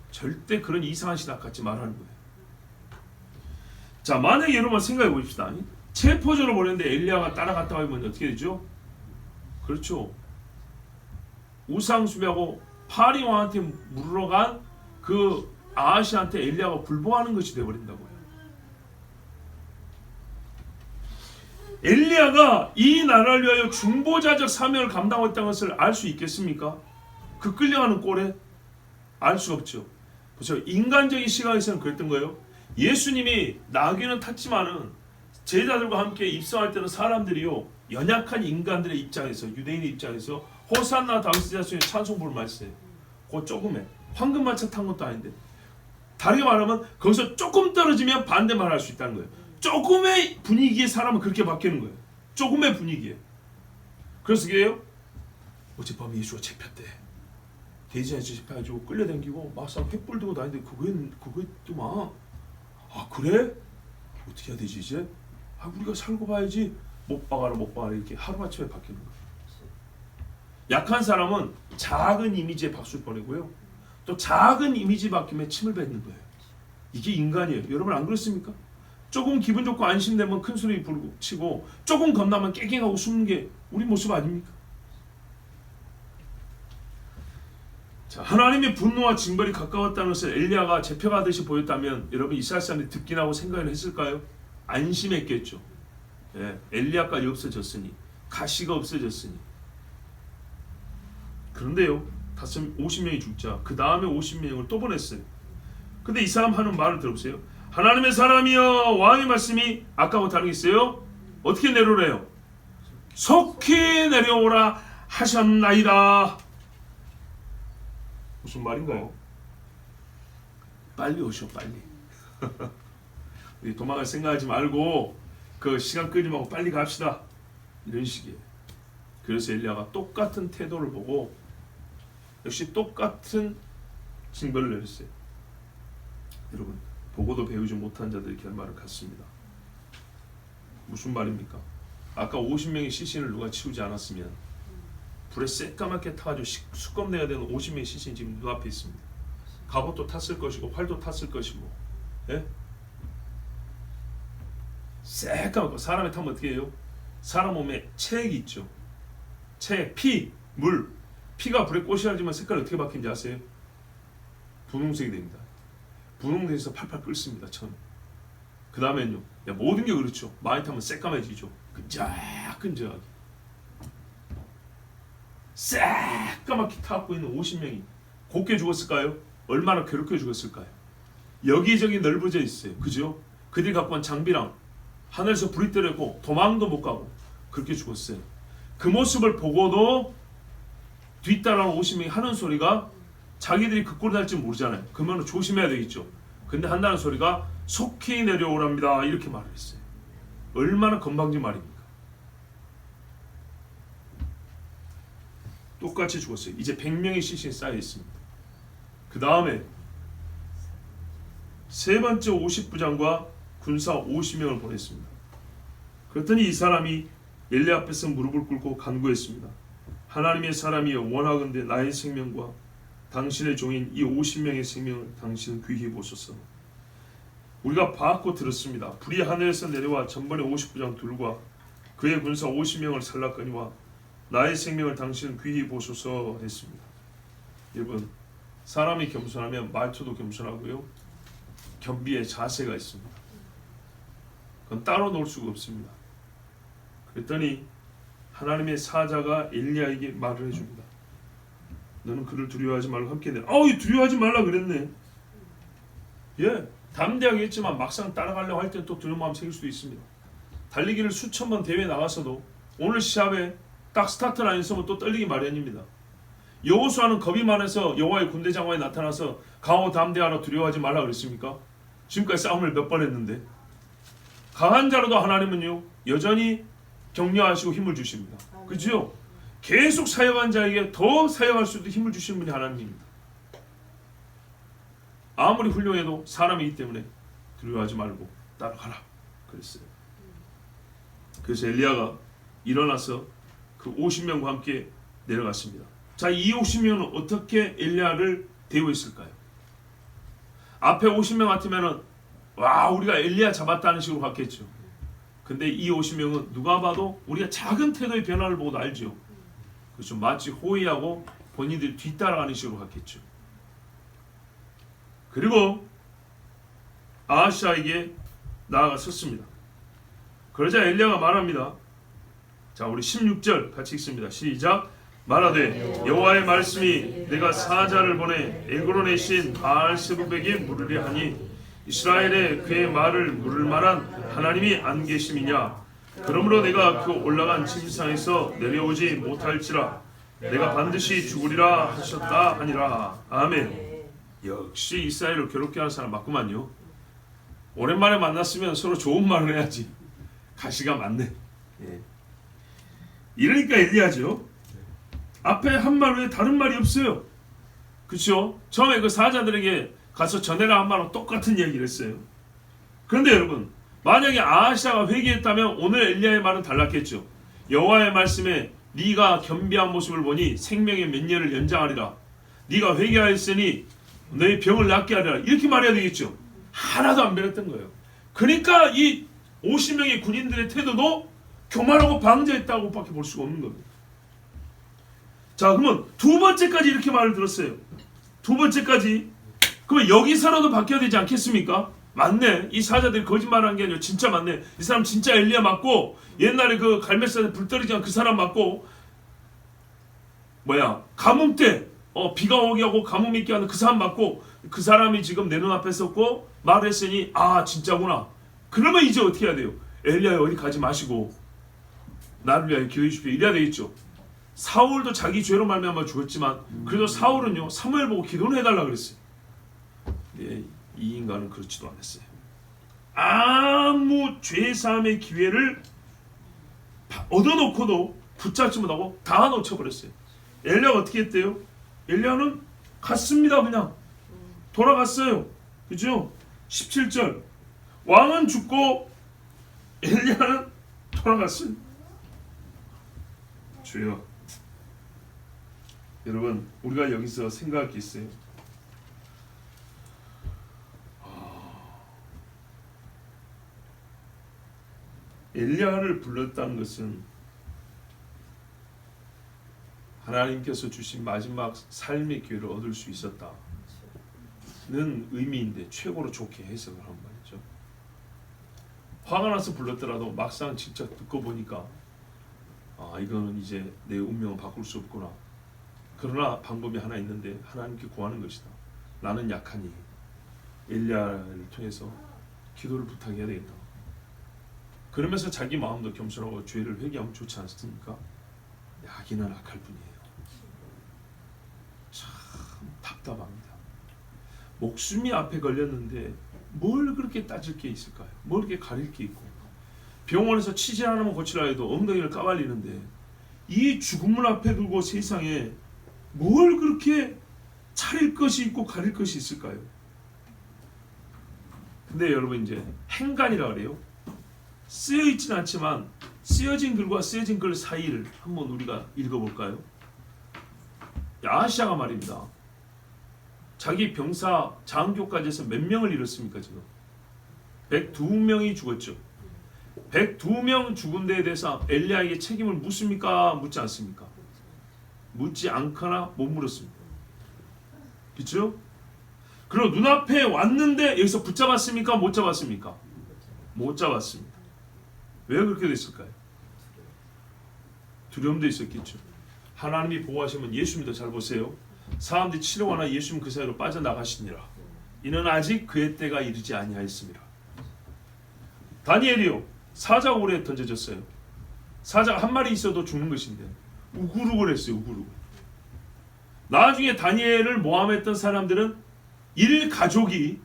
Speaker 1: 절대 그런 이상한 신학 같지 말라는 거예요. 자, 만약에 여러분 생각해 보십시다. 체포자로 보냈는데 엘리야가 따라갔다 하면 어떻게 되죠? 그렇죠. 우상숭배하고 파리 왕한테 물으러 간 그 아하시한테 엘리야가 불복하는 것이 되어버린다고요. 엘리야가 이 나라를 위하여 중보자적 사명을 감당하고 있다는 것을 알 수 있겠습니까? 그 끌려가는 꼴에 알 수 없죠. 그렇죠? 인간적인 시각에서는 그랬던 거예요. 예수님이 나귀는 탔지만은 제자들과 함께 입성할 때는 사람들이요, 연약한 인간들의 입장에서, 유대인의 입장에서 호산나 다윗의 자손의 찬송 부를 말했어요. 그 조금에 황금마차 탄 것도 아닌데, 다르게 말하면 거기서 조금 떨어지면 반대말 할 수 있다는 거예요. 조금의 분위기에 사람은 그렇게 바뀌는 거예요. 조금의 분위기에. 그래서 그게요, 어젯밤에 예수가 잡혔대. 대지에서 잡혀가지고 끌려당기고 막상 횃불 들고 다니는데 그게 또 막, 그래? 어떻게 해야 되지 이제? 우리가 살고 봐야지. 못 박아라 이렇게 하루아침에 바뀌는 거예요. 약한 사람은 작은 이미지에 박수를 보내고요, 또 작은 이미지 바뀌면 침을 뱉는 거예요. 이게 인간이에요. 여러분 안 그렇습니까? 조금 기분 좋고 안심되면 큰 소리 부르고 치고, 조금 겁나면 깨갱하고 숨는 게 우리 모습 아닙니까? 자, 하나님의 분노와 징벌이 가까웠다는 것을 엘리야가 잡혀가듯이 보였다면 여러분 이스라엘 사람들이 듣긴 하고 생각을 했을까요? 안심했겠죠. 예, 엘리야까지 없어졌으니, 가시가 없어졌으니. 그런데요, 50명이 죽자 그 다음에 50명을 또 보냈어요. 근데 이 사람 하는 말을 들어보세요. 하나님의 사람이여, 왕의 말씀이 아까하고 다른 게 있어요. 어떻게 내려오래요? 속히 내려오라 하셨나이다. 무슨 말인가요? 빨리 오시오, 빨리. 우리 도망갈 생각하지 말고 그 시간 끌지 말고 빨리 갑시다, 이런 식이에요. 그래서 엘리야가 똑같은 태도를 보고 역시 똑같은 징벌을 내렸어요. 여러분, 보고도 배우지 못한 자들의 결말은 같습니다. 무슨 말입니까? 아까 50명의 시신을 누가 치우지 않았으면 불에 새까맣게 타가지고 수검내야 되는 50명의 시신이 지금 눈앞에 있습니다. 갑옷도 탔을 것이고 활도 탔을 것이고, 예? 새까맣고, 사람이 타면 어떻게 해요? 사람 몸에 체액이 있죠. 체액, 피, 물. 피가 불에 꼬시라지만 색깔이 어떻게 바뀌는지 아세요? 분홍색이 됩니다. 분홍색에서 팔팔 끓습니다, 처음에. 그 다음엔요, 모든 게 그렇죠. 많이 타면 새까매지죠. 끈적끈적하게. 새까맣게 타고 있는 50명이 곱게 죽었을까요? 얼마나 괴롭게 죽었을까요? 여기저기 넓어져 있어요. 그죠? 그들이 갖고 온 장비랑 하늘에서 불이 떨어졌고 도망도 못 가고 그렇게 죽었어요. 그 모습을 보고도 뒤따라오는 50명이 하는 소리가, 자기들이 그 꼴이 날지 모르잖아요. 그러면 조심해야 되겠죠. 근데 한다는 소리가 속히 내려오랍니다, 이렇게 말을 했어요. 얼마나 건방진 말입니까? 똑같이 죽었어요. 이제 100명의 시신이 쌓여 있습니다. 그 다음에 세 번째 50부장과 군사 50명을 보냈습니다. 그랬더니 이 사람이 엘리야 앞에서 무릎을 꿇고 간구했습니다. 하나님의 사람이여, 원하건대 나의 생명과 당신의 종인 이 50명의 생명을 당신은 귀히 보소서. 우리가 봤고 들었습니다. 불이 하늘에서 내려와 전번에 50부장 둘과 그의 군사 50명을 살랐거니와 나의 생명을 당신은 귀히 보소서 했습니다. 여러분, 사람이 겸손하면 말투도 겸손하고요, 겸비의 자세가 있습니다. 그건 따로 놓을 수가 없습니다. 그랬더니 하나님의 사자가 엘리야에게 말을 해줍니다. 너는 그를 두려워하지 말고 함께 내라. 두려워하지 말라 그랬네. 예, 담대하게 했지만 막상 따라가려고 할 때는 또 두려운 마음 생길 수도 있습니다. 달리기를 수천 번 대회 나가서도 오늘 시합에 딱 스타트 라인에 서면 또 떨리기 마련입니다. 여호수아는 겁이 많아서 여호와의 군대 장관이 나타나서 강호담대하라 두려워하지 말라 그랬습니까? 지금까지 싸움을 몇 번 했는데 강한 자로도 하나님은요 여전히 격려하시고 힘을 주십니다. 그죠? 계속 사역한 자에게 더 사역할 수 있도록 힘을 주시는 분이 하나님입니다. 아무리 훌륭해도 사람이기 때문에 두려워하지 말고 따라가라 그랬어요. 그래서 엘리야가 일어나서 그 50명과 함께 내려갔습니다. 자, 이 50명은 어떻게 엘리야를 대우했을까요? 앞에 50명 같으면은 와 우리가 엘리야 잡았다는 식으로 갔겠죠. 근데 이 50명은 누가 봐도 우리가 작은 태도의 변화를 보고도 알죠. 그렇죠. 마치 호의하고 본인들이 뒤따라가는 식으로 갔겠죠. 그리고 아하시아에게 나아가 섰습니다. 그러자 엘리야가 말합니다. 자, 우리 16절 같이 읽습니다. 시작. 말하되 여호와의 말씀이 내가 사자를 보내 에그론의 신 바알세불에게 물으려 하니 이스라엘에 그의 말을 물을 만한 하나님이 안 계심이냐. 그러므로 내가 그 올라간 침상에서 내려오지 못할지라 내가 반드시 죽으리라 하셨다 하니라. 아멘. 역시 이스라엘을 괴롭게 하는 사람 맞구만요. 오랜만에 만났으면 서로 좋은 말을 해야지. 가시가 많네. 예. 이러니까 엘리야죠. 앞에 한 말 외에 다른 말이 없어요. 그렇죠? 처음에 그 사자들에게 가서 전해라 한 말은 똑같은 얘기를 했어요. 그런데 여러분, 만약에 아하시아가 회개했다면 오늘 엘리야의 말은 달랐겠죠. 여호와의 말씀에 네가 겸비한 모습을 보니 생명의 몇 년을 연장하리라. 네가 회개하였으니 너의 병을 낫게 하리라. 이렇게 말해야 되겠죠. 하나도 안 변했던 거예요. 그러니까 이 50명의 군인들의 태도도 교만하고 방자했다고 밖에 볼 수가 없는 겁니다. 자, 그러면 두 번째까지 이렇게 말을 들었어요. 두 번째까지. 그러면 여기서라도 바뀌어야 되지 않겠습니까? 맞네. 이 사자들이 거짓말한 게 아니라 진짜 맞네. 이 사람 진짜 엘리야 맞고 옛날에 그 갈멜산에 불 떨어지지 않은 그 사람 맞고 가뭄 때 비가 오게 하고 가뭄 있게 하는 그 사람 맞고 그 사람이 지금 내 눈앞에 섰고 말을 했으니 아 진짜구나. 그러면 이제 어떻게 해야 돼요? 엘리야 어디 가지 마시고 나를 위하여 기도해 주십시오. 이래야 되겠죠. 사울도 자기 죄로 말미암아 죽었지만 그래도 사울은요 사무엘 보고 기도는 해달라 그랬어요. 예, 이 인간은 그렇지도 않았어요. 아무 죄사함의 기회를 얻어놓고도 붙잡지 못하고 다 놓쳐버렸어요. 엘리야가 어떻게 했대요? 엘리야는 갔습니다. 그냥 돌아갔어요. 그죠? 17절 왕은 죽고 엘리야는 돌아갔어요. 주여, 여러분 우리가 여기서 생각할 게 있어요. 엘리야를 불렀다는 것은 하나님께서 주신 마지막 삶의 기회를 얻을 수 있었다는 의미인데 최고로 좋게 해석을 한 말이죠. 화가 나서 불렀더라도 막상 직접 듣고 보니까 이거는 이제 내 운명을 바꿀 수 없구나. 그러나 방법이 하나 있는데 하나님께 구하는 것이다. 나는 약하니 엘리야를 통해서 기도를 부탁해야 되겠다. 그러면서 자기 마음도 겸손하고 죄를 회개하면 좋지 않습니까? 야기는 악할 뿐이에요. 참 답답합니다. 목숨이 앞에 걸렸는데 뭘 그렇게 따질 게 있을까요? 뭘 그렇게 가릴 게 있고 병원에서 치질 하나만 고치라 해도 엉덩이를 까발리는데 이 죽음을 앞에 두고 세상에 뭘 그렇게 차릴 것이 있고 가릴 것이 있을까요? 근데 여러분 이제 행간이라 그래요. 쓰여 있지는 않지만 쓰여진 글과 쓰여진 글 사이를 한번 우리가 읽어볼까요? 아하시아가 말입니다. 자기 병사 장교까지 해서 몇 명을 잃었습니까 지금? 102명이 죽었죠. 102명 죽은 데에 대해서 엘리야에게 책임을 묻습니까? 묻지 않습니까? 묻지 않거나 못 물었습니다. 그렇죠? 그리고 눈앞에 왔는데 여기서 붙잡았습니까? 못 잡았습니까? 못 잡았습니다. 왜 그렇게 됐을까요? 두려움도 있었겠죠. 하나님이 보호하시면 예수님도 잘 보세요. 사람들이 치료하나 예수님 그 사이로 빠져나가시니라. 이는 아직 그의 때가 이르지 아니하였습니다. 다니엘이요. 사자가 오래 던져졌어요. 사자가 한 마리 있어도 죽는 것인데 우글우글 했어요. 우글우글. 나중에 다니엘을 모함했던 사람들은 일가족이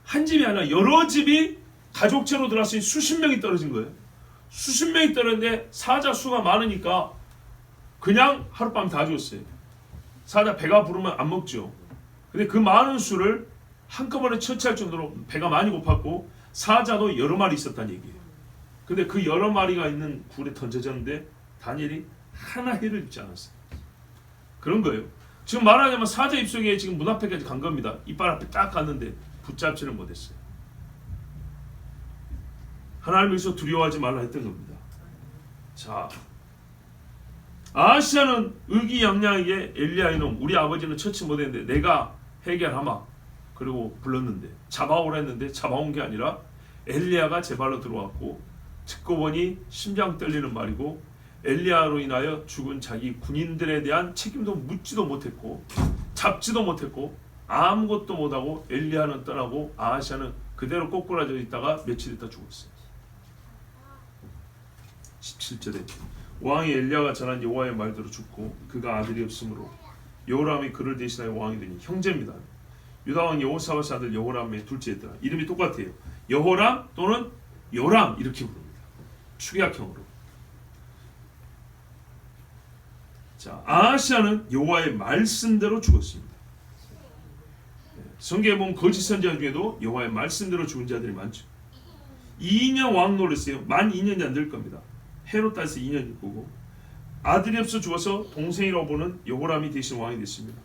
Speaker 1: 한 집이 아니라 여러 집이 가족체로 들어왔으니 수십 명이 떨어진 거예요. 수십 명이 떨어졌는데 사자 수가 많으니까 그냥 하룻밤 다 죽었어요. 사자 배가 부르면 안 먹죠. 근데 그 많은 수를 한꺼번에 처치할 정도로 배가 많이 고팠고 사자도 여러 마리 있었다는 얘기예요. 근데 그 여러 마리가 있는 굴에 던져졌는데 다니엘이 하나 해를 입지 않았어요. 그런 거예요. 지금 말하자면 사자 입속에 지금 문 앞에까지 간 겁니다. 이빨 앞에 딱 갔는데 붙잡지를 못했어요. 하나님께서 두려워하지 말라 했던 겁니다. 자, 아하시아는 의기양양하게 엘리야 이놈 우리 아버지는 처치 못했는데 내가 해결하마. 그리고 불렀는데 잡아오라 했는데 잡아온 게 아니라 엘리야가 제 발로 들어왔고 듣고 보니 심장 떨리는 말이고 엘리야로 인하여 죽은 자기 군인들에 대한 책임도 묻지도 못했고 잡지도 못했고 아무것도 못하고 엘리야는 떠나고 아하시아는 그대로 꼬꾸라져 있다가 며칠 있다 죽었어요. 17절에 왕이 엘리야가 전한 여호와의 말대로 죽고 그가 아들이 없으므로 여호람이 그를 대신하여 왕이 되니 형제입니다. 유다왕 여호사밧 아들 여호람의 둘째였더라. 이름이 똑같아요. 여호람 또는 요람 이렇게 부릅니다. 축약형으로. 자, 아하시아는 여호와의 말씀대로 죽었습니다. 성경에 보면 거짓 선지자 중에도 여호와의 말씀대로 죽은 자들이 많죠. 2년 왕 노릇이에요. 만 2년이 안 될 겁니다. 해로 따서 2년일 거고 아들이 없어 죽어서 동생이라고 보는 여호람이 대신 왕이 됐습니다.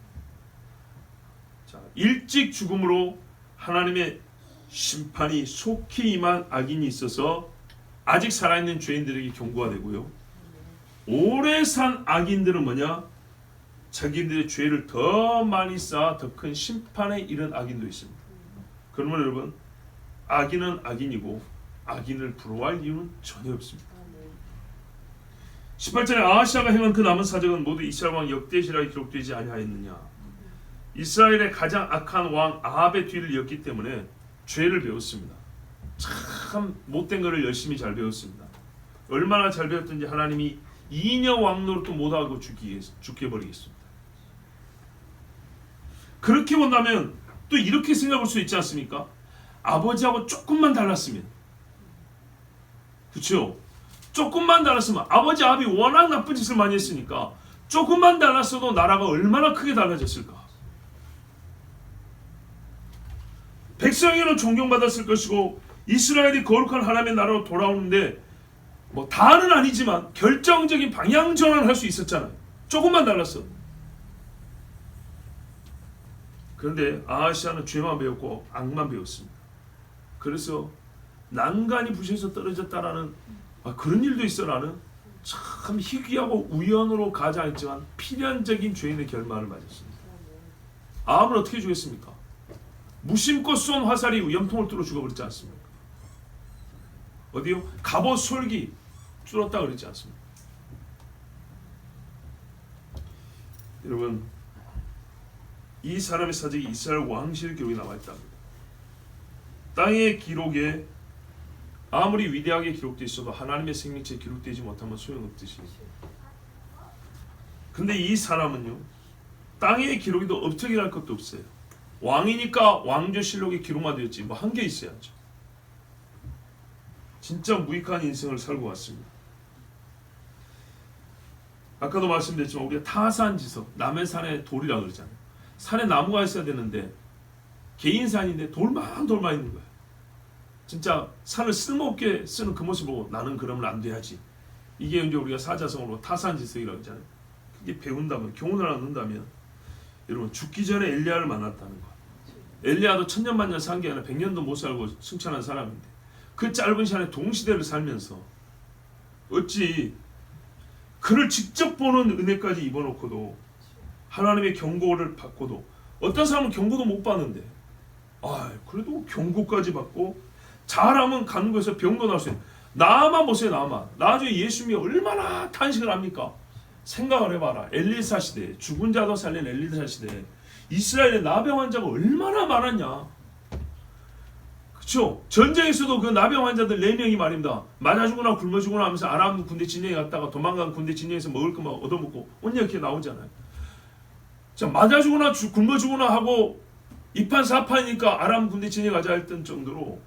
Speaker 1: 자, 일찍 죽음으로 하나님의 심판이 속히 임한 악인이 있어서 아직 살아있는 죄인들에게 경고가 되고요. 오래 산 악인들은 뭐냐? 자기들의 죄를 더 많이 쌓아 더 큰 심판에 이른 악인도 있습니다. 그러면 여러분 악인은 악인이고 악인을 부러워할 이유는 전혀 없습니다. 18절에 아하시아가 행한 그 남은 사적은 모두 이스라엘 왕 역대시라에 기록되지 아니하였느냐. 이스라엘의 가장 악한 왕 아합의 뒤를 이었기 때문에 죄를 배웠습니다. 참 못된 것을 열심히 잘 배웠습니다. 얼마나 잘 배웠든지 하나님이 2년 왕노릇도 못하고 죽게 버리겠습니다. 그렇게 본다면 또 이렇게 생각할 수 있지 않습니까? 아버지하고 조금만 달랐으면, 그렇죠? 조금만 달랐으면 아버지 아합이 워낙 나쁜 짓을 많이 했으니까 조금만 달랐어도 나라가 얼마나 크게 달라졌을까. 백성에게는 존경받았을 것이고 이스라엘이 거룩한 하나님의 나라로 돌아오는데 뭐 다는 아니지만 결정적인 방향 전환을 할 수 있었잖아요. 조금만 달랐어. 그런데 아하시아는 죄만 배웠고 악만 배웠습니다. 그래서 난간이 부셔서 떨어졌다라는 그런 일도 있어라는 참 희귀하고 우연으로 가지 않지만 필연적인 죄인의 결말을 맞았습니다. 아합은 어떻게 죽였습니까? 무심코 쏜 화살이 염통을 뚫어 죽어버리지 않습니까? 어디요? 갑옷 솔기 뚫었다 그러지 않습니까? 여러분, 이 사람의 사적이 이스라엘 왕실 기록에 나와 있답니다. 땅의 기록에 아무리 위대하게 기록되어 있어도 하나님의 생명체에 기록되지 못하면 소용없듯이, 근데 이 사람은요 땅의 기록에도 업적이랄 것도 없어요. 왕이니까 왕조실록에 기록만 되었지 뭐 한 게 있어야죠. 진짜 무익한 인생을 살고 왔습니다. 아까도 말씀드렸지만 우리가 타산지석, 남의 산에 돌이라 그러잖아요. 산에 나무가 있어야 되는데 개인 산인데 돌만 있는 거예요. 진짜 산을 쓸모없게 쓰는 그 모습 보고 나는 그러면 안 돼야지. 이게 이제 우리가 사자성어로 타산지석이라고 하잖아요. 그게 배운다면, 교훈을 얻는다면 여러분 죽기 전에 엘리야를 만났다는 거. 엘리야도 천년만년 산 게 아니라 100년도 못 살고 승천한 사람인데 그 짧은 시간에 동시대를 살면서 어찌 그를 직접 보는 은혜까지 입어놓고도 하나님의 경고를 받고도 어떤 사람은 경고도 못 받는데 그래도 경고까지 받고 잘하면 가는 곳에서 병도 날 수 있는 나만 보세요. 나만 나중에 예수님이 얼마나 탄식을 합니까? 생각을 해봐라. 엘리사 시대, 죽은 자도 살린 엘리사 시대 이스라엘의 나병 환자가 얼마나 많았냐. 그렇죠? 전쟁에서도 그 나병 환자들 4명이 말입니다. 맞아 죽거나 굶어 죽거나 하면서 아람 군대 진영에 갔다가 도망간 군대 진영에서 먹을 것만 얻어먹고 언니 이렇게 나오잖아요. 자, 맞아 죽거나 굶어 죽거나 하고 이판사판이니까 아람 군대 진영하자 했던 정도로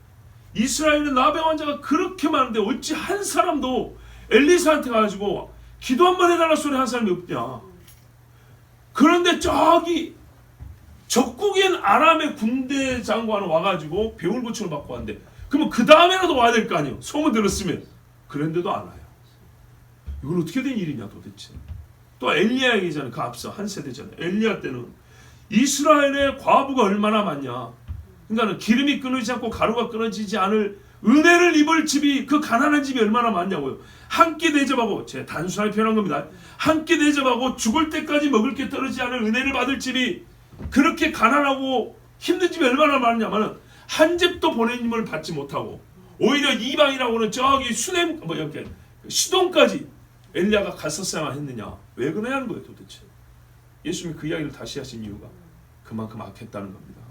Speaker 1: 이스라엘의 나병 환자가 그렇게 많은데 어찌 한 사람도 엘리사한테 가가지고 기도 한번 해달라 소리 한 사람이 없냐. 그런데 저기 적국인 아람의 군대 장관 와가지고 배울 고침을 받고 왔는데 그러면 그 다음에라도 와야 될 거 아니에요. 소문 들었으면. 그런데도 안 와요. 이건 어떻게 된 일이냐 도대체. 또 엘리야 얘기잖아요. 그 앞서 한 세대 전에 엘리야 때는 이스라엘의 과부가 얼마나 많냐. 그러니까 기름이 끊어지지 않고 가루가 끊어지지 않을 은혜를 입을 집이, 그 가난한 집이 얼마나 많냐고요. 한 끼 대접하고, 제가 단순하게 표현한 겁니다. 한 끼 대접하고 죽을 때까지 먹을 게 떨어지지 않을 은혜를 받을 집이, 그렇게 가난하고 힘든 집이 얼마나 많냐면은 한 집도 보내님을 받지 못하고 오히려 이방이라고는 저기 수냄 뭐 이렇게 시돈까지 엘리야가 갔었어야만 했느냐. 왜 그러냐는 거예요 도대체. 예수님이 그 이야기를 다시 하신 이유가 그만큼 악했다는 겁니다.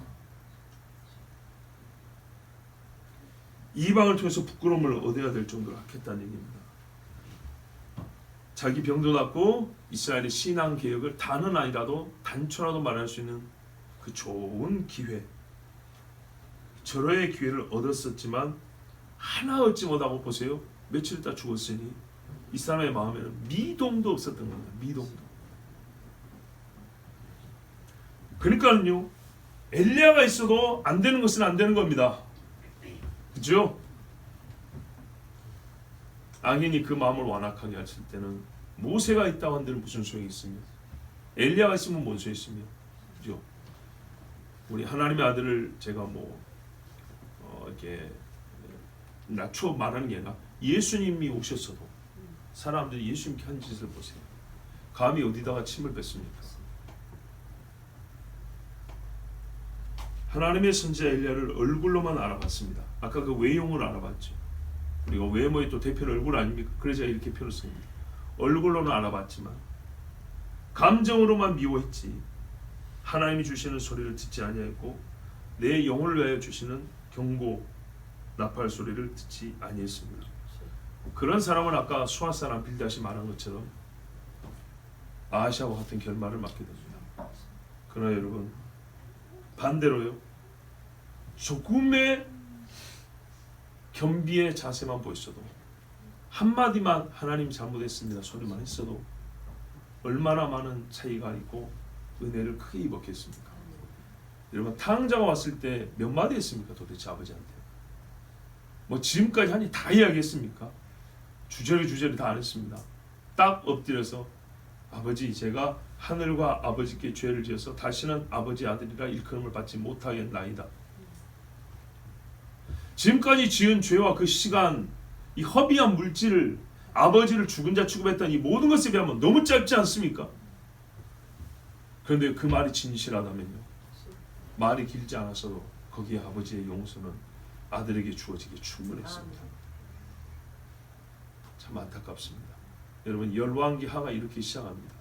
Speaker 1: 이방을 통해서 부끄러움을 얻어야 될 정도로 악했다는 얘기입니다. 자기 병도 낫고 이스라엘의 신앙 개혁을 단은 아니라도 단초라도 말할 수 있는 그 좋은 기회, 절호의 기회를 얻었었지만 하나 얻지 못하고 보세요. 며칠 있다 죽었으니 이 사람의 마음에는 미동도 없었던 겁니다. 미동도. 그러니까요, 엘리야가 있어도 안 되는 것은 안 되는 겁니다. 그죠? 악인이 그 마음을 완악하게 하실 때는 모세가 있다고 한들 무슨 소용이 있으며 엘리야가 있으면 뭔 소용이 있으며, 그죠? 우리 하나님의 아들을 제가 이렇게 낮춰 말하는 게 아니라 예수님이 오셨어도 사람들이 예수님께 한 짓을 보세요. 감히 어디다가 침을 뱉습니까? 하나님의 선지자 엘리야를 얼굴로만 알아봤습니다. 아까 그 외용을 알아봤죠. 우리가 외모의 또 대표는 얼굴 아닙니까? 그래서 이렇게 표현을 씁니다. 얼굴로는 알아봤지만 감정으로만 미워했지 하나님이 주시는 소리를 듣지 아니하였고 내 영혼을 위하여 주시는 경고 나팔 소리를 듣지 아니했습니다. 그런 사람은 아까 수아 사람 빌닷이 말한 것처럼 아하시아와 같은 결말을 맞게 됩니다. 그러나 여러분 반대로요, 조금의 겸비의 자세만 보였어도 한마디만 하나님 잘못했습니다 소리만 했어도 얼마나 많은 차이가 있고 은혜를 크게 입었겠습니까? 여러분 탕자가 왔을 때 몇 마디 했습니까 도대체 아버지한테? 뭐 지금까지 하니 다 이야기했습니까? 주저리 다 안 했습니다. 딱 엎드려서 아버지, 제가 하늘과 아버지께 죄를 지어서 다시는 아버지 아들이라 일컬음을 받지 못하겠나이다. 지금까지 지은 죄와 그 시간, 이 허비한 물질을, 아버지를 죽은 자 취급했던 이 모든 것에 비하면 너무 짧지 않습니까? 그런데 그 말이 진실하다면요, 말이 길지 않았어도 거기에 아버지의 용서는 아들에게 주어지기에 충분했습니다. 참 안타깝습니다. 여러분 열왕기하가 이렇게 시작합니다.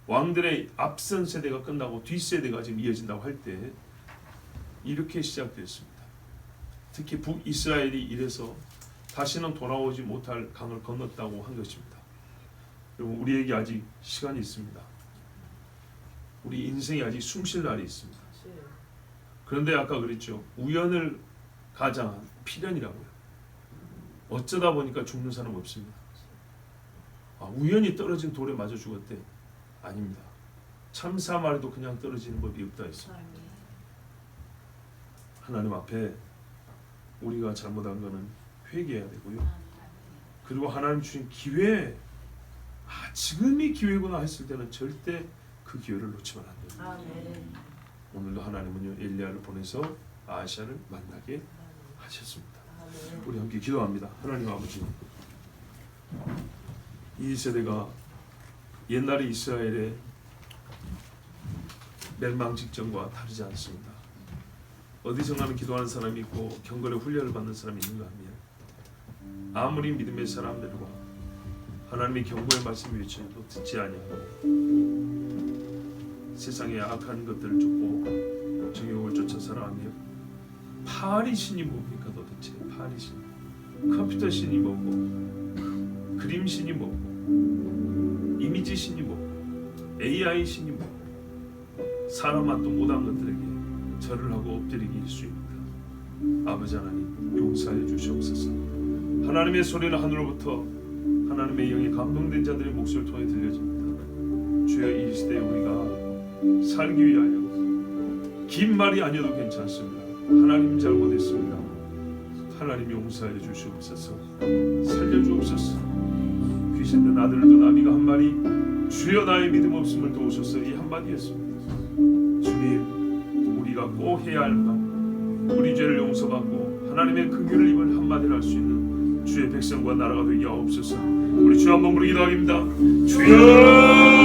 Speaker 1: 왕들의 앞선 세대가 끝나고 뒷세대가 지금 이어진다고 할 때 이렇게 시작되었습니다. 특히 북이스라엘이 이래서 다시는 돌아오지 못할 강을 건넜다고 한 것입니다. 여러분 우리에게 아직 시간이 있습니다. 우리 인생이 아직 숨쉴 날이 있습니다. 그런데 아까 그랬죠. 우연을 가장한 필연이라고요. 어쩌다 보니까 죽는 사람 없습니다. 우연히 떨어진 돌에 맞아 죽었대. 아닙니다. 참사 말에도 그냥 떨어지는 법이 없다 했습니다. 하나님 앞에 우리가 잘못한 것은 회개해야 되고요. 그리고 하나님 주신 기회, 지금이 기회구나 했을 때는 절대 그 기회를 놓치면 안 됩니다. 오늘도 하나님은요 엘리야를 보내서 아하시아를 만나게 하셨습니다. 우리 함께 기도합니다. 하나님 아버지, 이 세대가 옛날의 이스라엘의 멸망 직전과 다르지 않습니다. 어디선가는 기도하는 사람이 있고 경건의 훈련을 받는 사람이 있는가 하면 아무리 믿음의 사람들과 하나님의 경고의 말씀을 외쳐도 듣지 아니하고 세상의 악한 것들을 쫓고 정욕을 쫓아 살아가며 파리 신이 뭡니까 도대체? 파리 신, 컴퓨터 신이 뭐고, 그림 신이 뭐고, 이미지 신이 뭐고, AI 신이 뭐고, 사람 맛도 못한 것들에게 절을 하고 엎드리기 일쑤입니다. 아버지 하나님 용서하여 주시옵소서. 하나님의 소리는 하늘로부터 하나님의 영에 감동된 자들의 목소리를 통해 들려집니다. 주여 이 시대에 우리가 살기 위하여 긴 말이 아니어도 괜찮습니다. 하나님 잘못했습니다. 하나님 용서하여 주시옵소서. 살려주옵소서. 귀신된 아들도 나비가 한 마리 주여 나의 믿음 없음을 도우소서 이 한마디였습니다. 주님 우리가 꼭 해야 할 말 우리 죄를 용서받고 하나님의 긍휼을 입은 한마디를 할 수 있는 주의 백성과 나라가 되게 하옵소서. 우리 주 한번 부르기도 하겠습니다. 주여